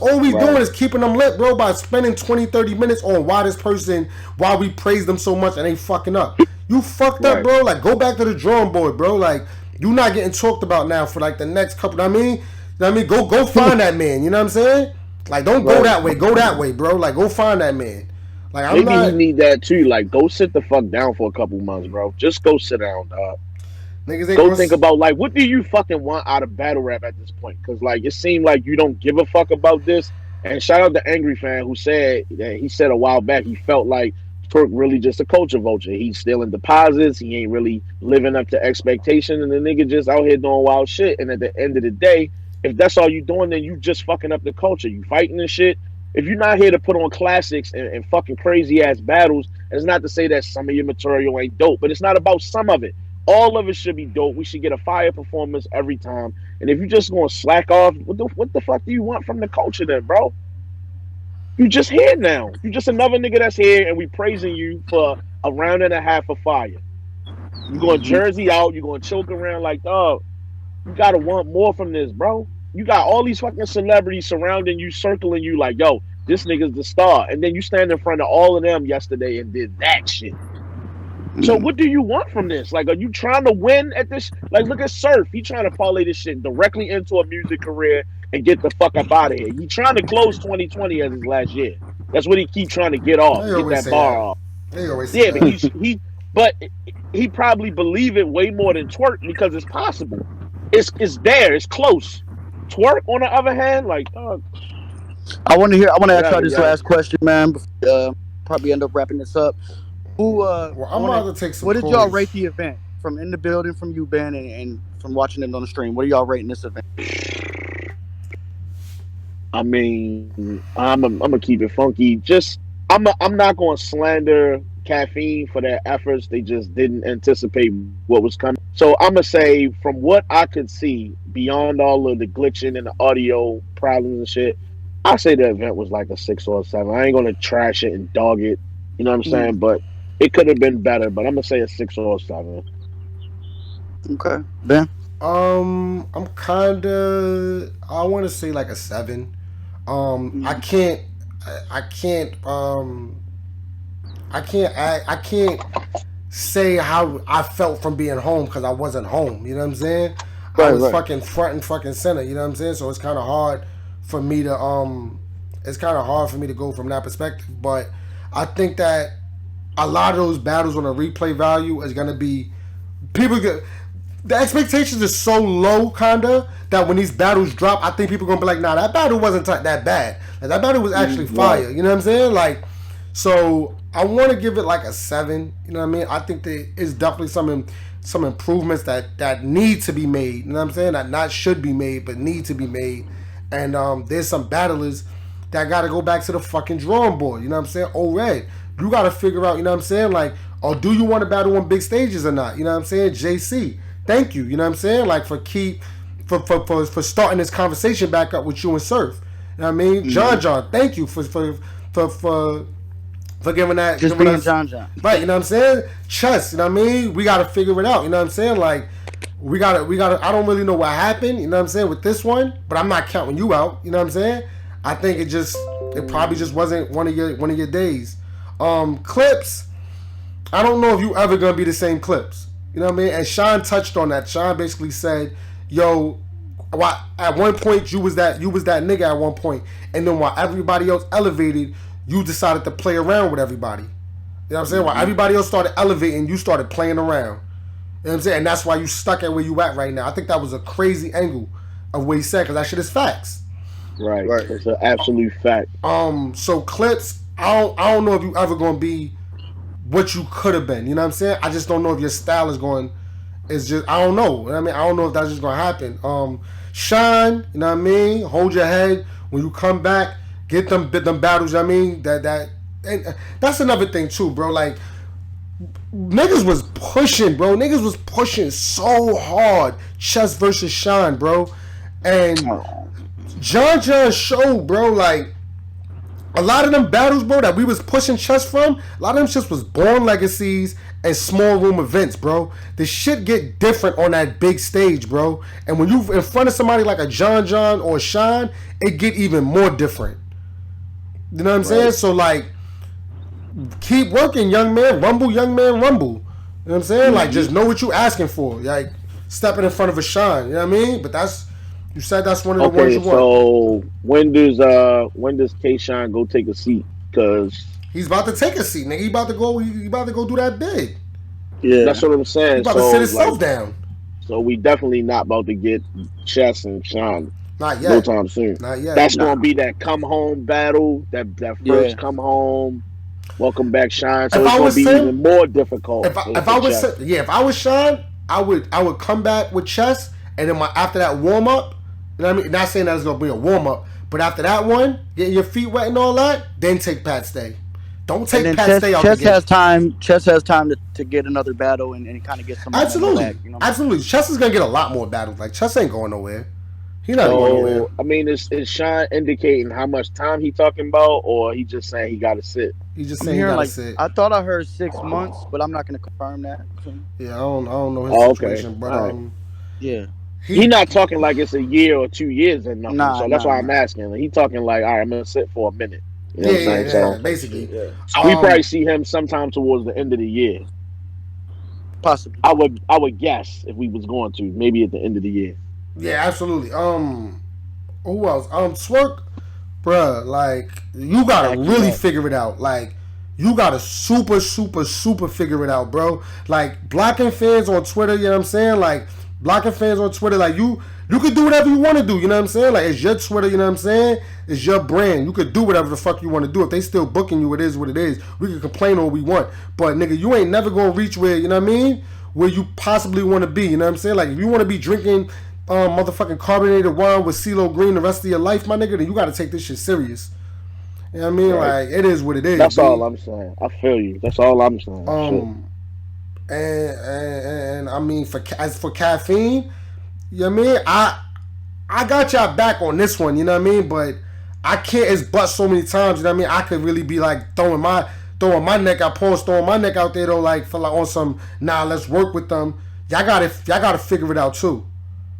All we doing right. is keeping them lit, bro, by spending 20, 30 minutes on why we praise them so much and they fucking up. You fucked up, Right. bro. Like, go back to the drawing board, bro. Like, you not getting talked about now for like the next couple. Go find that man. You know what I'm saying? Like, don't go Right. that way. Go that way, bro. Like, go find that man. Like, I'm Maybe he not need that too. Like, go sit the fuck down for a couple months, bro. Just go sit down, dog. niggas ain't Go gonna think about like what do you fucking want out of battle rap at this point? Because like it seemed like you don't give a fuck about this. And shout out to Angry Fan who said that he said a while back he felt like Twork really just a culture vulture. He's stealing deposits. He ain't really living up to expectation, and the nigga just out here doing wild shit. And at the end of the day, if that's all you doing, then you just fucking up the culture. You fighting and shit. If you're not here to put on classics and fucking crazy ass battles, and it's not to say that some of your material ain't dope, but it's not about some of it. All of it should be dope. We should get a fire performance every time. And if you just gonna slack off, what the fuck do you want from the culture then, bro? You just here now. You just another nigga that's here, and we praising you for a round and a half of fire. You going Jersey out. You going choke around like dog. You gotta want more from this, bro. You got all these fucking celebrities surrounding you, circling you like, yo, this nigga's the star. And then you stand in front of all of them yesterday and did that shit. So what do you want from this? Like, are you trying to win at this? Like, look at Surf. He trying to parlay this shit directly into a music career and get the fuck up out of here. He trying to close 2020 as his last year. That's what he keep trying to get off, They get always that say bar that. off. They always say Yeah, but that. but he probably believe it way more than Twork because it's possible. It's there. It's close. Twork, on the other hand, like, I want to ask y'all whatever, this yo. last question, man. Probably end up wrapping this up. Well, I'm about to take some What did y'all calls. rate the event from in the building, from you, Ben, and from watching it on the stream? What are y'all rating this event? I mean, I'm gonna keep it funky. Just I'm not gonna slander Caffeine for their efforts. They just didn't anticipate what was coming. So I'm gonna say, from what I could see, beyond all of the glitching and the audio problems and shit, I say the event was like a 6 or a 7. I ain't gonna trash it and dog it. You know what I'm saying? But it could have been better. But I'm gonna say a 6 or a 7. Okay, Ben. I'm kinda. I want to say like a 7. I can't. I can't. I can't say how I felt from being home because I wasn't home. You know what I'm saying? I was Right. fucking front and fucking center. You know what I'm saying? So it's kind of hard for me to it's kind of hard for me to go from that perspective. But I think that a lot of those battles on a replay value is gonna be people get the expectations are so low, kinda, that when these battles drop, I think people are gonna be like, nah, that battle wasn't that bad. Like, that battle was actually fire. You know what I'm saying? Like, so I want to give it like a 7. You know what I mean? I think there is definitely some improvements that need to be made. You know what I'm saying? That not should be made, but need to be made. And there's some battlers that got to go back to the fucking drawing board. You know what I'm saying? Oh, Red, you got to figure out. You know what I'm saying? Like, or do you want to battle on big stages or not? You know what I'm saying? JC, thank you. You know what I'm saying? Like for starting this conversation back up with you and Surf. You know what I mean? Mm-hmm. Jon Jon, thank you for giving that. Just being Jon Jon. Right, you know what I'm saying? Chess, you know what I mean? We gotta figure it out, you know what I'm saying? Like, we gotta I don't really know what happened, you know what I'm saying, with this one, but I'm not counting you out, you know what I'm saying? I think it probably just wasn't one of your days. Clips, I don't know if you ever gonna be the same Clips. You know what I mean? And Sean touched on that. Sean basically said, yo, at one point you was that nigga at one point, and then while everybody else elevated, you decided to play around with everybody. You know what I'm saying? While everybody else started elevating, you started playing around. You know what I'm saying? And that's why you stuck at where you at right now. I think that was a crazy angle of what he said, because that shit is facts. Right. It's an absolute fact. So Clips, I don't know if you ever gonna be what you could have been. You know what I'm saying? I just don't know if your style is just, I don't know. You know what I mean? I don't know if that's just gonna happen. Shine, you know what I mean? Hold your head when you come back. Get them battles. I mean, and that's another thing too, bro. Like, niggas was pushing, bro. Niggas was pushing so hard. Chess versus Shine, bro. And Jon Jon showed, bro. Like, a lot of them battles, bro, that we was pushing Chess from, a lot of them shits was Born Legacies and small room events, bro. The shit get different on that big stage, bro. And when you in front of somebody like a Jon Jon or Shine, it get even more different. You know what I'm saying? So, like, keep working, young man. Rumble, young man, rumble. You know what I'm saying? Like, just know what you asking for. Like, stepping in front of a Shine. You know what I mean? But you said that's one of the ones you want. So when does K-Shine go take a seat? Because he's about to take a seat, nigga. He about to go do that big. Yeah, that's what I'm saying. He's about to sit himself down. So we definitely not about to get Chess and Shine. Not yet. No time soon. Not yet. That's gonna be that come home battle. That first come home. Welcome back, Shine. So it's gonna be even more difficult. If I was Shine, I would come back with Chess, and then after that warm up. You know what I mean? Not saying that it's gonna be a warm up, but after that one, getting your feet wet and all that, then take Pat Stay. Don't take Pat Stay out. Chess has time. Chess has time to get another battle and kind of get some. Absolutely, back, you know? Absolutely. Chess is gonna get a lot more battles. Like, Chess ain't going nowhere. He not going nowhere. I mean, is Sean indicating how much time he talking about, or he just saying he got to sit? He just saying he got to sit. I thought I heard 6 months, but I'm not gonna confirm that. Yeah, I don't know his situation, but yeah. He not talking like it's a year or 2 years and nothing. So that's why I'm asking. He talking like, all right, I'm gonna sit for a minute. You know what I'm saying? So, basically. Yeah. So we probably see him sometime towards the end of the year. Possibly. I would guess if we was going to maybe at the end of the year. Yeah, absolutely. Who else? Twork, bruh. Like, you gotta really figure it out. Like, you gotta super figure it out, bro. Like, blocking fans on Twitter. You know what I'm saying? Like, blocking fans on Twitter, like, you could do whatever you want to do, you know what I'm saying? Like, it's your Twitter, you know what I'm saying? It's your brand. You could do whatever the fuck you want to do. If they still booking you, it is what it is. We can complain all we want. But, nigga, you ain't never going to reach where, you know what I mean? Where you possibly want to be, you know what I'm saying? Like, if you want to be drinking motherfucking carbonated wine with CeeLo Green the rest of your life, my nigga, then you got to take this shit serious. You know what I mean? Right. Like, it is what it is. That's all I'm saying. I feel you. That's all I'm saying. And I mean, for Caffeine, you know what I mean? I got y'all back on this one, you know what I mean? But I can't, it's but so many times, you know what I mean? I could really be like throwing my neck out, throwing my neck out there though, like for like on some, let's work with them. Y'all gotta figure it out too.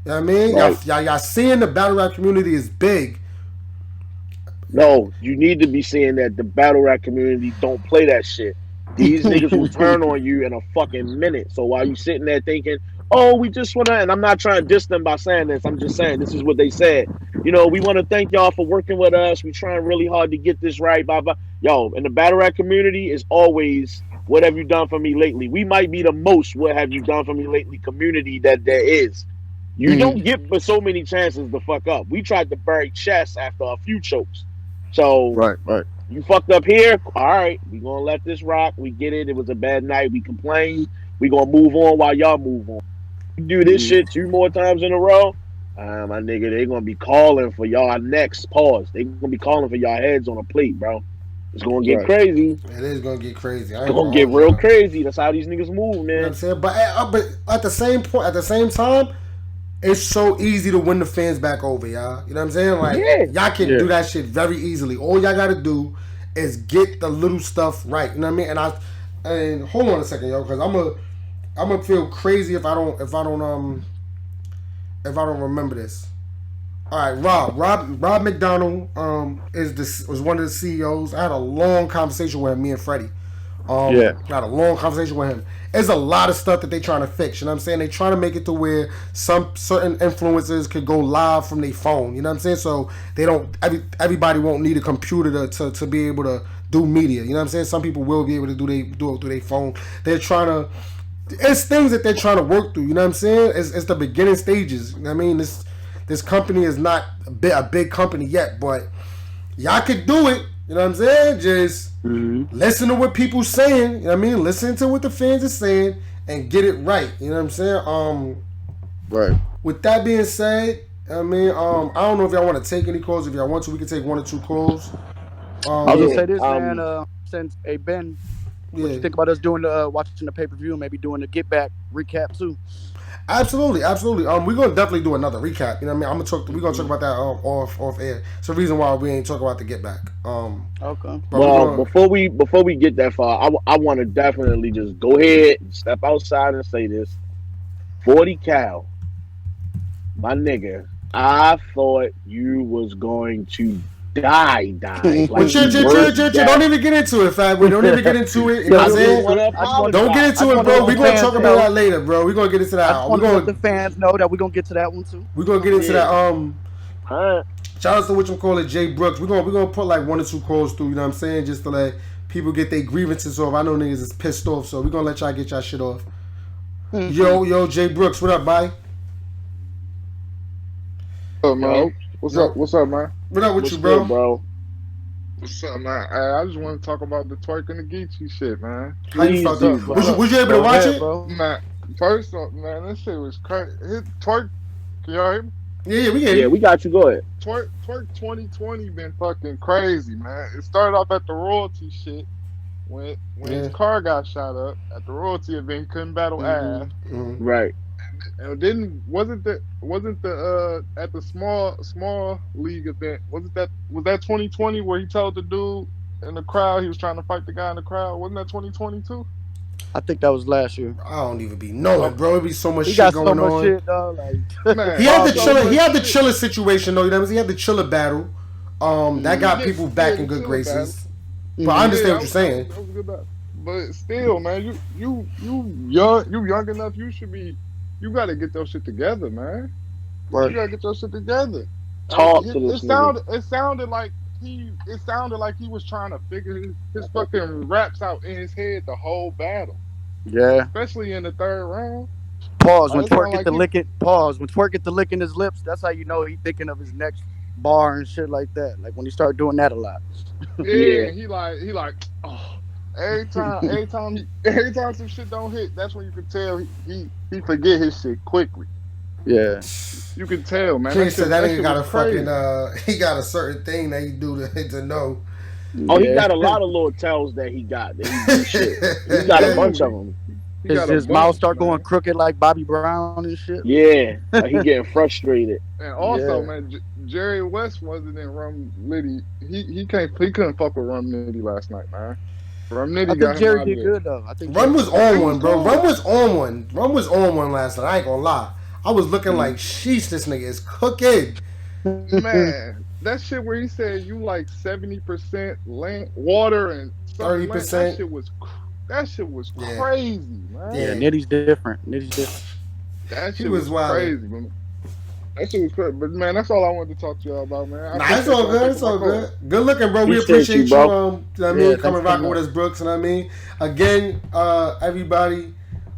You know what I mean? Right. Y'all seeing the battle rap community is big. No, you need to be seeing that the battle rap community don't play that shit. These niggas will turn on you in a fucking minute. So while you sitting there thinking, oh, we just want to, and I'm not trying to diss them by saying this, I'm just saying this is what they said. We want to thank y'all for working with us. We trying really hard to get this right. Blah blah. Yo, in the battle rap community is always what have you done for me lately. We might be the most what have you done for me lately community that there is. You don't get but so many chances to fuck up. We tried to bury chess after a few chokes. So Right, right. you fucked up here. All right, we gonna let this rock. We get it. It was a bad night. We complained. We gonna move on while y'all move on. You do this Mhm. shit 2 more times in a row. My nigga, they gonna be calling for y'all next. Pause. They gonna be calling for y'all heads on a plate, bro. It's gonna get Right. crazy. It is gonna get crazy. I It's ain't gonna gonna get hold real y'all. crazy. That's how these niggas move, You know what I'm man. saying? But at the same point, at the same time, it's so easy to win the fans back over, y'all. You know what I'm saying? Like Yeah. y'all can Yeah. do that shit very easily. All y'all gotta do is get the little stuff right. You know what I mean? And hold on a second, yo, because I'm gonna feel crazy if I don't remember this. All right, Rob McDonald was one of the CEOs. I had a long conversation with him, me and Freddie. Yeah. I had a long conversation with him. There's a lot of stuff that they trying to fix. You know what I'm saying? They trying to make it to where some certain influencers could go live from their phone. You know what I'm saying? So they don't. Everybody won't need a computer to be able to do media. You know what I'm saying? Some people will be able to do it through their phone. They're trying to. It's things that they're trying to work through. You know what I'm saying? It's the beginning stages. You know what I mean? This company is not a big company yet, but y'all could do it. You know what I'm saying? Just listen to what people saying. You know what I mean? Listen to what the fans are saying and get it right. You know what I'm saying? Right. With that being said, I mean, I don't know if y'all want to take any calls. If y'all want to, we can take 1 or 2 calls. I was gonna Yeah. say this, man. Since hey Ben, what Yeah, you think about us doing the watching the pay per view, maybe doing the get back recap too? absolutely, absolutely. We're gonna definitely do another recap. You know what I mean? I'm gonna talk. We're gonna talk about that off air. It's the reason why we ain't talking about the get back. Okay. But we're Well, gonna. before we get that far, I want to definitely just go ahead and step outside and say this. 40 Cal, my nigga. I thought you was going to die. Well, Like the worst don't death. even get into it, fam. We don't even get into it. You know Yeah, what I I'm we'll get just saying? into want it. to Don't get apologize. I into just it, want to bro. let the We're gonna fans talk about know. that later, bro. We're gonna get into I just that. want to let the fans know that we're gonna get to that one too. We're gonna get into Yeah. that. All right. Shout out to what you call it, Jay Brooks. We're gonna put like 1 or 2 calls through. You know what I'm saying? Just to let people get their grievances off. I know niggas is pissed off, so we're gonna let y'all get y'all shit off. Yo, Jay Brooks, what up, bye? What's up, man? Yo, What's up? Yo, What's up, man? what up with you, what's good, bro? bro? What's up, man? I just want to talk about the twerk and the Geechi shit, man. How you Please felt? What's do, up? Was What's you bro. up? was you able to Go watch ahead, it? bro. Man, first off, man, this shit was crazy. His twerk, can y'all hear me? Yeah, we hear Yeah, you. we got you. Go ahead. Twerk 2020 been fucking crazy, man. It started off at the royalty shit when his Yeah. car got shot up at the royalty event. He couldn't battle Hmm. Av, Right. and then wasn't the at the small league event, was that 2020 where he told the dude in the crowd he was trying to fight the guy in the crowd? Wasn't that 2022? I think that was last year. I don't even be knowing, Okay, bro. It be so much He shit got so going much on. shit, though. Like He man, had the so Bobby. chiller. He much had the shit. chiller situation though. You know what I'm saying? He had the chiller battle. That got Yeah, people yeah, back in the good chiller battle. graces. But I Hmm. understand Yeah, what you're saying. that was a good battle. But still, man, you young enough. You got to get your shit together, man. You Right. gotta get your shit together. Talk to this nigga. It sounded like he was trying to figure his fucking raps out in his head the whole battle, Yeah. especially in the third round. Pause when Like it Twerk sounded get like the he, licking. Pause when Twerk get the licking his lips. That's how you know he thinking of his next bar and shit like that. Like when he start doing that a lot. yeah, Yeah. he like, oh, every time some shit don't hit, that's when you can tell he forget his shit quickly. Yeah. You can tell, man. King said that That nigga shit got was a fucking crazy. he got a certain thing that he do to know. Oh, he Yeah. got a lot of little tells that he got that he do shit. He He got a do. bunch of them. He His got a his mouth bunch, start going man. crooked like Bobby Brown and shit. Yeah, like he getting frustrated. And also, Yeah. man, Jerry West wasn't in Rum Nitty. He couldn't fuck with Rum Nitty last night, man. Rum I Nitty think got him Jerry out of did there. good though. I think Run Jerry was did good. on He was one, bro. cool. Run was on one last night. I ain't gonna lie. I was looking like, sheesh, this nigga is cooking. Man, that shit where he said you like 70% land, water and something land. 30%. That shit was Yeah, crazy, man. Yeah, yeah. Nitty's different. Nitty's different. That He shit was was wildin'. crazy, man. That shit was crazy. But man, that's all I wanted to talk to y'all about, man. Nah, it's all good. It's all good. Good looking, bro. We Appreciate appreciate you, you. bro. You know what I mean, Yeah, coming thanks for rocking coming with us, Brooks. You know what I mean. Again, everybody.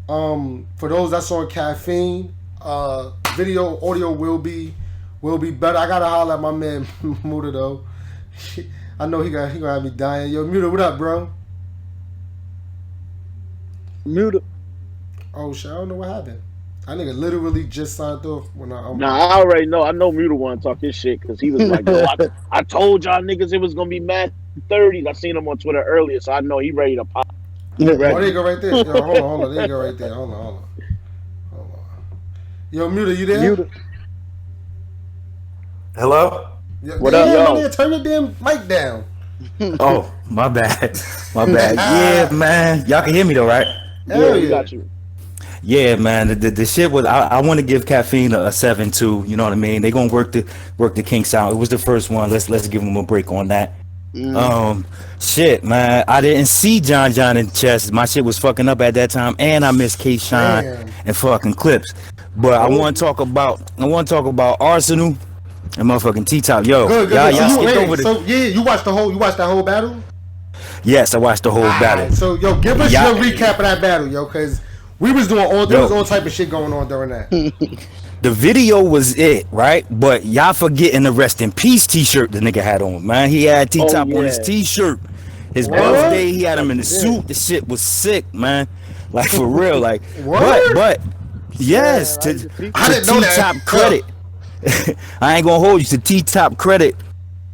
For those that's on Caffeine, video, audio will be better. I gotta holler at my man Muda though. I know he gonna have me dying. Yo, Muda, what up, bro? Mute. Oh shit, I don't know what happened. I nigga literally just signed off when I. Nah, I already know. I know Muta want to talk his shit because he was like, "Yo, I told y'all niggas it was gonna be mad 30s." I seen him on Twitter earlier, so I know he ready to pop. He Oh, ready. there you go right there. Yo, hold on. There you go right there. Hold on. Yo, Muta, you there? Mute. Hello? Yo, What damn, up, yo? man, turn the damn mic down. Oh, my bad. My bad. Yeah, man. Y'all can hear me though, right? Hell We yeah. got you. Yeah, man. The shit was I want to give Caffeine a 7-2. You know what I mean? They gonna work the kinks out. It was the first one. Let's give them a break on that. Shit, man. I didn't see Jon Jon in chess. My shit was fucking up at that time, and I missed K Shine Damn. and fucking Clips. But I want to talk about Arsenal and motherfucking T-Top. Yo, Good. y'all So, skipped over the. so yeah, you watched that whole battle. Yes, I watched the whole battle. Alright, so yo, give us Yeah. your recap of that battle, yo, because we was doing all there Yo. was all type of shit going on during that. The video was it, right? But y'all forgetting the rest in peace T-shirt the nigga had on, man. He had T-Top on his yeah. T-shirt. His What? birthday, he had him in the suit. The shit was sick, man. Like for real, like. What? But yes, Yeah, to I didn't know that. T-Top credit. I ain't gonna hold you to T-Top credit.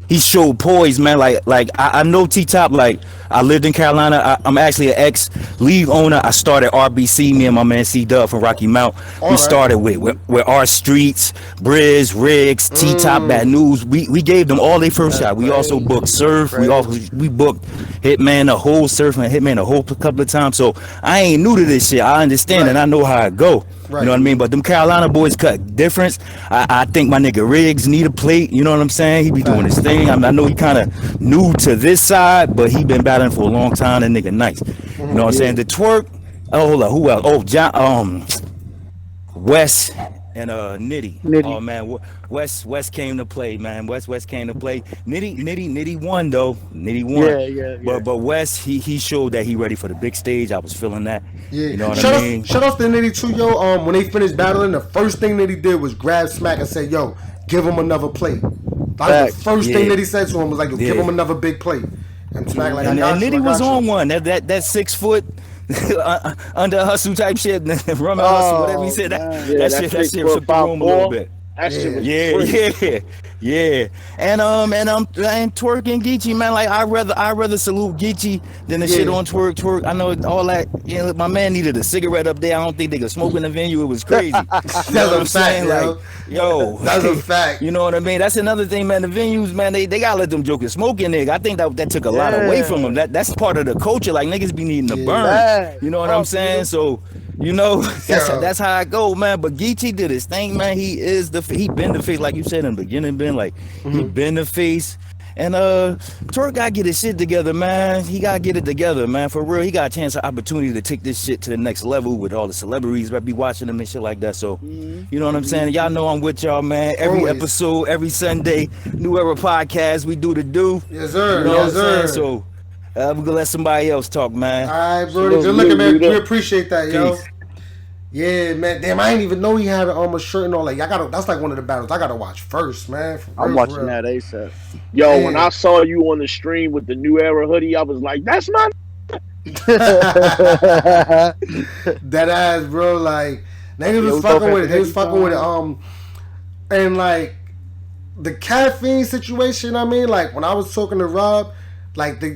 He showed poise, man. Like I know T-Top. Like I lived in Carolina. I'm actually an ex-league owner. I started RBC. Me and my man C-Dub from Rocky Mount. We right. started with our streets, Briz, Riggs, T-Top, Bad News. We gave them all their first shot. We also booked Surf. We booked Hitman the whole Surf and Hitman the whole couple of times. So I ain't new to this shit. I understand and I know how it go. Right. You know what I mean? But them Carolina boys cut difference. I think my nigga Riggs need a plate. You know what I'm saying? He be doing his thing. I know he kind of new to this side, but he been battling for a long time. That nigga nice. You know what I'm saying? The Twork. Oh, hold on. Who else? Oh, Jon. Wess and Nitty. Oh man, Wess came to play, man. Wess came to play. Nitty won though. Nitty won. Yeah. But Wess he showed that he ready for the big stage. I was feeling that. Yeah. You know what I mean? Shout out to Nitty too, yo. When they finished battling, the first thing that he did was grab Smack and say, "Yo, give him another plate." That was the first thing that he said to him was like, "Yo, give him another big plate." And Smack like, and I got you, Nitty I was got on you. one. That 6 foot under hustle type shit, run hustle, whatever he said. That shit shook the room a little bit. That shit was free. Yeah. And Twork and Geechi, man. Like I rather salute Geechi than the shit on Twork. I know all that. You know, my man needed a cigarette up there. I don't think they could smoke in the venue. It was crazy. That's a fact, Like, yo, that's a fact. You know what I mean? That's another thing, man. The venues, man, they gotta let them jokers smoke in there. I think that took a lot away from them. That's part of the culture. Like niggas be needing to burn. You know what I'm saying? So. You know, that's how I go, man. But Geechi did his thing, man. He been the face, like you said in the beginning, he been the face. And Twork gotta get his shit together, man. He gotta get it together, man. For real, he got a chance, an opportunity to take this shit to the next level with all the celebrities that be watching him and shit like that. So, you know what I'm saying? Y'all know I'm with y'all, man. Every episode, every Sunday, New Era podcast, we do the do. Yes, sir. You know Yes, what I'm sir. saying? So. We're gonna let somebody else talk, man. All right, bro. Good looking, man. We appreciate that, yo. Yeah, man. Damn, I didn't even know he had a shirt and all that. That's like one of the battles I gotta watch first, man. I'm watching that ASAP. Yo, Man. when I saw you on the stream with the New Era hoodie, I was like, "That's my." That ass, bro. Like niggas was fucking with it. They was fucking with it. And like the Caffeine situation. I mean, like when I was talking to Rob. Like they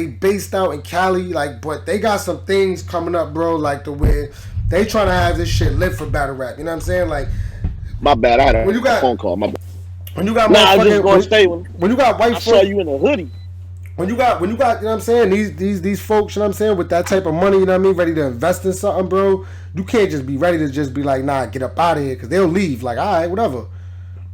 based out in Cali, like, but they got some things coming up, bro. Like the way they trying to have this shit lit for battle rap. You know what I'm saying? Like, my bad. I had a when you got phone call. My bad. When you got I was just gonna stay when you got white I saw you in a hoodie. When you got you know what I'm saying, these folks, you know what I'm saying, with that type of money, you know what I mean, ready to invest in something, bro. You can't just be ready to just be like, nah, get up out of here, because they'll leave. Like, all right, whatever.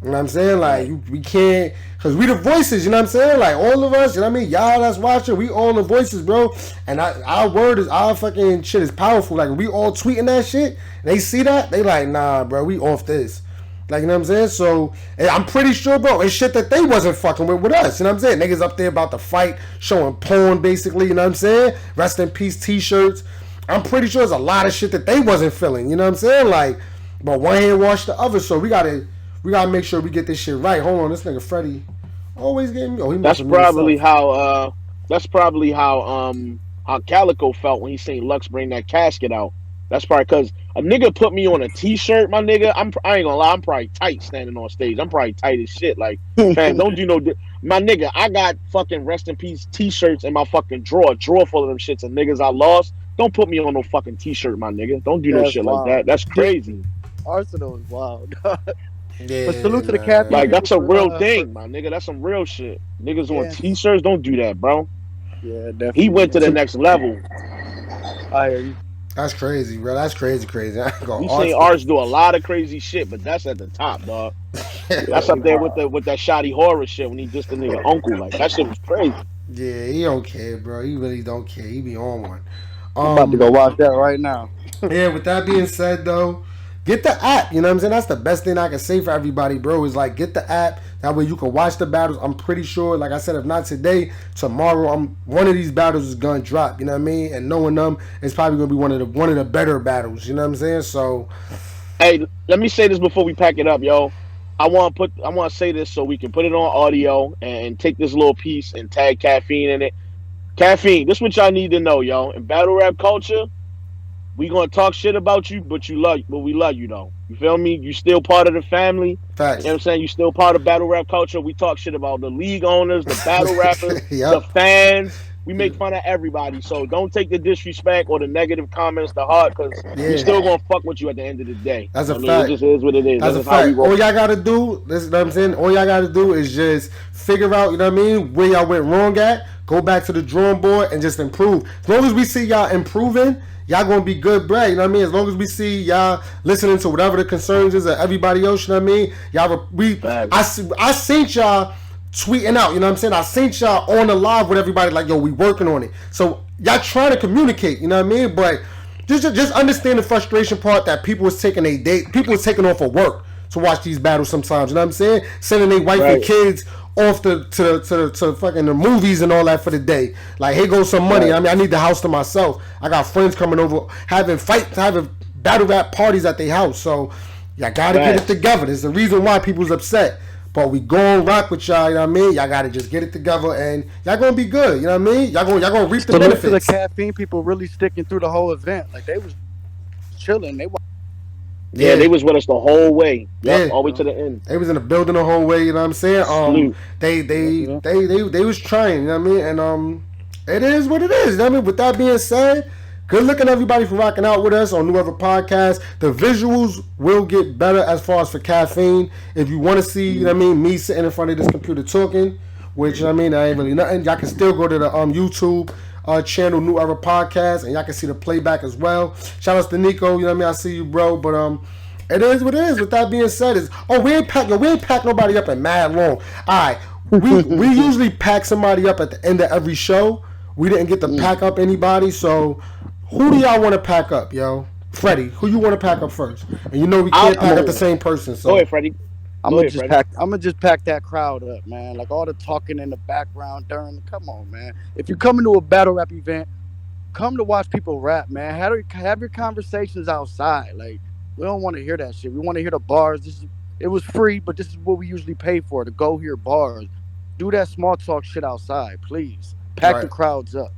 You know what I'm saying? Like, we can't, because we the voices, you know what I'm saying? Like, all of us, you know what I mean? Y'all that's watching, we all the voices, bro. And our fucking shit is powerful. Like, we all tweeting that shit, they see that, they like, nah, bro, we off this. Like, you know what I'm saying? So, I'm pretty sure, bro, it's shit that they wasn't fucking with us. You know what I'm saying? Niggas up there about to fight, showing porn, basically. You know what I'm saying? Rest in peace t-shirts. I'm pretty sure there's a lot of shit that they wasn't feeling. You know what I'm saying? Like, but one hand wash the other. So we gotta make sure we get this shit right. Hold on, this nigga Freddie always getting me. Oh, he That's messing me probably himself. how Calico felt when he seen Lux bring that casket out. That's probably because a nigga put me on a t-shirt, my nigga. I ain't gonna lie, I'm probably tight standing on stage. I'm probably tight as shit. Like, fam, don't do no. My nigga, I got fucking rest in peace t-shirts in my fucking drawer full of them shits and niggas I lost. Don't put me on no fucking t-shirt, my nigga. Don't do no shit like that. That's crazy. Arsenal is wild. Yeah, but salute to the Caffeine. Like, that's a real thing, my nigga. That's some real shit. Niggas on t-shirts, don't do that, bro. Yeah, definitely. He went to the next level. I hear you. That's crazy, bro. That's crazy. I ain't gonna. You seen Ars do a lot of crazy shit, but that's at the top, dog. That's up there with that shoddy horror shit when he just the nigga uncle. Like, that shit was crazy. Yeah, he don't care, bro. He really don't care. He be on one. I'm about to go watch that right now. Yeah, with that being said, though, get the app. You know what I'm saying? That's the best thing I can say for everybody, bro, is like, get the app. That way you can watch the battles. I'm pretty sure, like I said, if not today, tomorrow, one of these battles is gonna drop. You know what I mean? And knowing them, it's probably gonna be one of the better battles. You know what I'm saying? So, hey, let me say this before we pack it up, yo. I want to say this so we can put it on audio and take this little piece and tag Caffeine in it. Caffeine, this is what y'all need to know, yo. In battle rap culture, we gonna talk shit about you, but we love you though. You feel me? You still part of the family. Facts. You know what I'm saying? You still part of battle rap culture. We talk shit about the league owners, the battle rappers, Yep. the fans. We make fun of everybody. So don't take the disrespect or the negative comments to heart, because we still gonna fuck with you at the end of the day. That's a fact. It just is what it is. That's a fact. All y'all gotta do, this is what I'm saying, all y'all gotta do is just figure out, you know what I mean, where y'all went wrong at, go back to the drawing board and just improve. As long as we see y'all improving, y'all gonna be good, bruh. You know what I mean? As long as we see y'all listening to whatever the concerns is of everybody else, you know what I mean? I seen y'all tweeting out, you know what I'm saying? I seen y'all on the live with everybody like, yo, we working on it. So y'all trying to communicate, you know what I mean? But just understand the frustration part that people was taking people was taking off of work to watch these battles sometimes, you know what I'm saying? Sending their wife and kids off to fucking the movies and all that for the day. Like, here goes some money. I mean, I need the house to myself. I got friends coming over having battle rap parties at their house. So y'all gotta get it together. There's the reason why people's upset. But we gon' rock with y'all, you know what I mean? Y'all gotta just get it together and y'all gonna be good, you know what I mean? Y'all gonna reap the benefits. So the Caffeine people really sticking through the whole event. Like, they was chilling. They was with us the whole way. All the way to the end. They was in the building the whole way, you know what I'm saying? They was trying, you know what I mean? And it is what it is. You know what I mean? With that being said, good looking everybody for rocking out with us on New Ever Podcast. The visuals will get better as far as for Caffeine. If you want to see, you know what I mean, me sitting in front of this computer talking, which, you know what I mean, that ain't really nothing. Y'all can still go to the YouTube channel, New Era Podcast, and y'all can see the playback as well. Shout out to Nico, you know what I mean? I see you, bro. But it is what it is. With that being said, we ain't pack nobody up in mad long. All right, we usually pack somebody up at the end of every show. We didn't get to pack up anybody, so who do y'all want to pack up, yo? Freddie, who you want to pack up first? And you know we can't pack up the same person. So go ahead, Freddie. I'm gonna just pack that crowd up, man. Like, all the talking in the background come on, man. If you're coming to a battle rap event, come to watch people rap, man. Have your conversations outside. Like, we don't want to hear that shit. We want to hear the bars. It was free, but this is what we usually pay for, to go hear bars. Do that small talk shit outside, please. Pack the crowds up.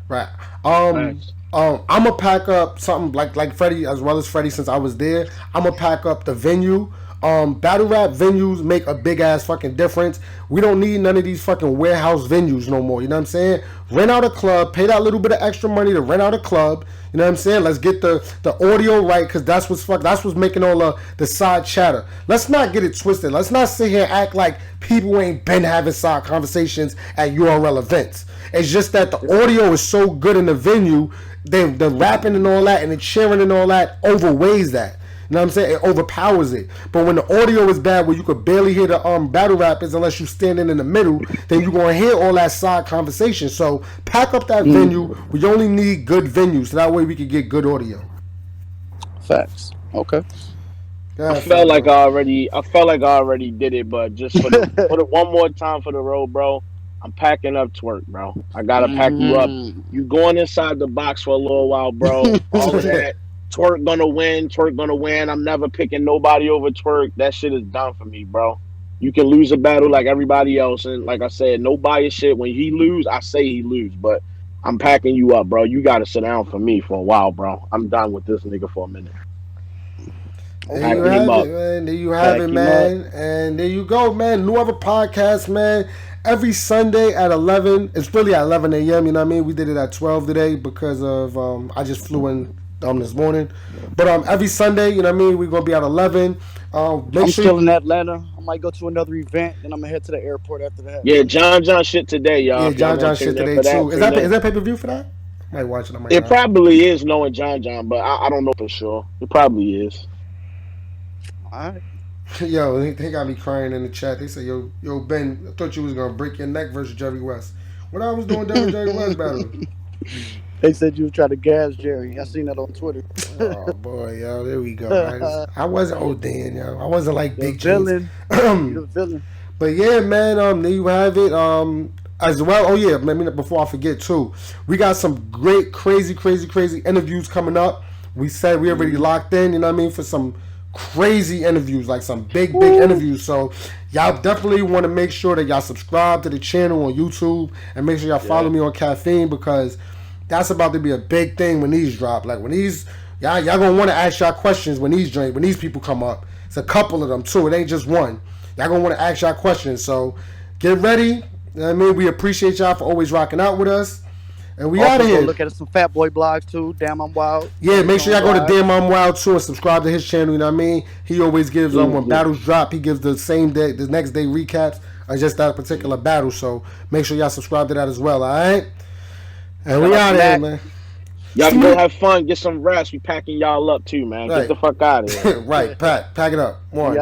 Right. I'm gonna pack up something like Freddie, as well as Freddie, since I was there. I'm gonna pack up the venue. Battle rap venues make a big ass fucking difference. We don't need none of these fucking warehouse venues no more. You know what I'm saying? Rent out a club, pay that little bit of extra money to rent out a club. You know what I'm saying? Let's get the audio right, because that's what's making all the side chatter. Let's not get it twisted. Let's not sit here and act like people ain't been having side conversations at URL events. It's just that the audio is so good in the venue, the rapping and all that, and the cheering and all that overweighs that. You know what I'm saying? It overpowers it. But when the audio is bad, where you could barely hear the battle rappers unless you standing in the middle, then you're going to hear all that side conversation. So pack up that venue. We only need good venues, so that way we can get good audio. Facts. Okay. I felt like I already did it, but just for the one more time for the road, bro. I'm packing up Twork, bro. I gotta pack you up. You going inside the box for a little while, bro. All of that. Twork gonna win. Twork gonna win. I'm never picking nobody over Twork. That shit is done for me, bro. You can lose a battle like everybody else, and like I said, no bias shit. When he lose, I say he lose, but I'm packing you up, bro. You gotta sit down for me for a while, bro. I'm done with this nigga for a minute. There you have it, man. There you have it, man. And there you go, man. New other podcast, man. Every Sunday at 11. It's really at 11 a.m., you know what I mean? We did it at 12 today because of, I just flew in this morning. But every Sunday, you know what I mean? We're going to be at 11. I'm still in Atlanta. I might go to another event, then I'm going to head to the airport after that. Yeah, Jon Jon shit today, y'all. Yeah, Jon Jon shit today, too. Is that pay-per-view for that? I might watch it. It probably is, knowing Jon Jon, but I don't know for sure. It probably is. All right. Yo, they got me crying in the chat. They say, yo, Ben, I thought you was gonna break your neck versus Jerry West. What I was doing during Jerry West battle? They said you was trying to gas Jerry. I seen that on Twitter. Oh boy, yo, there we go, guys. I wasn't ODing, yo. I wasn't like Big villain. You're the villain. But yeah, man, there you have it. As well, oh yeah, before I forget too, we got some great, crazy interviews coming up. We said we already locked in, you know what I mean, for some crazy interviews, like some big interviews. So y'all definitely want to make sure that y'all subscribe to the channel on YouTube and make sure y'all follow me on Caffeine, because that's about to be a big thing when these drop. Like when these y'all gonna want to ask y'all questions when these people come up. It's a couple of them too. It ain't just one. Y'all gonna want to ask y'all questions. So get ready. You know what I mean, we appreciate y'all for always rocking out with us. And we out of here. Look at some Fat Boy blogs too. Damn, I'm Wild. Yeah, make sure y'all go to Damn I'm Wild too and subscribe to his channel. You know what I mean? He always gives when battles drop, he gives the same day, the next day recaps of just that particular battle. So make sure y'all subscribe to that as well. All right. And we out of here, man. Y'all can go have fun, get some rest. We packing y'all up too, man. Get the fuck out of here. Right, pack it up. One.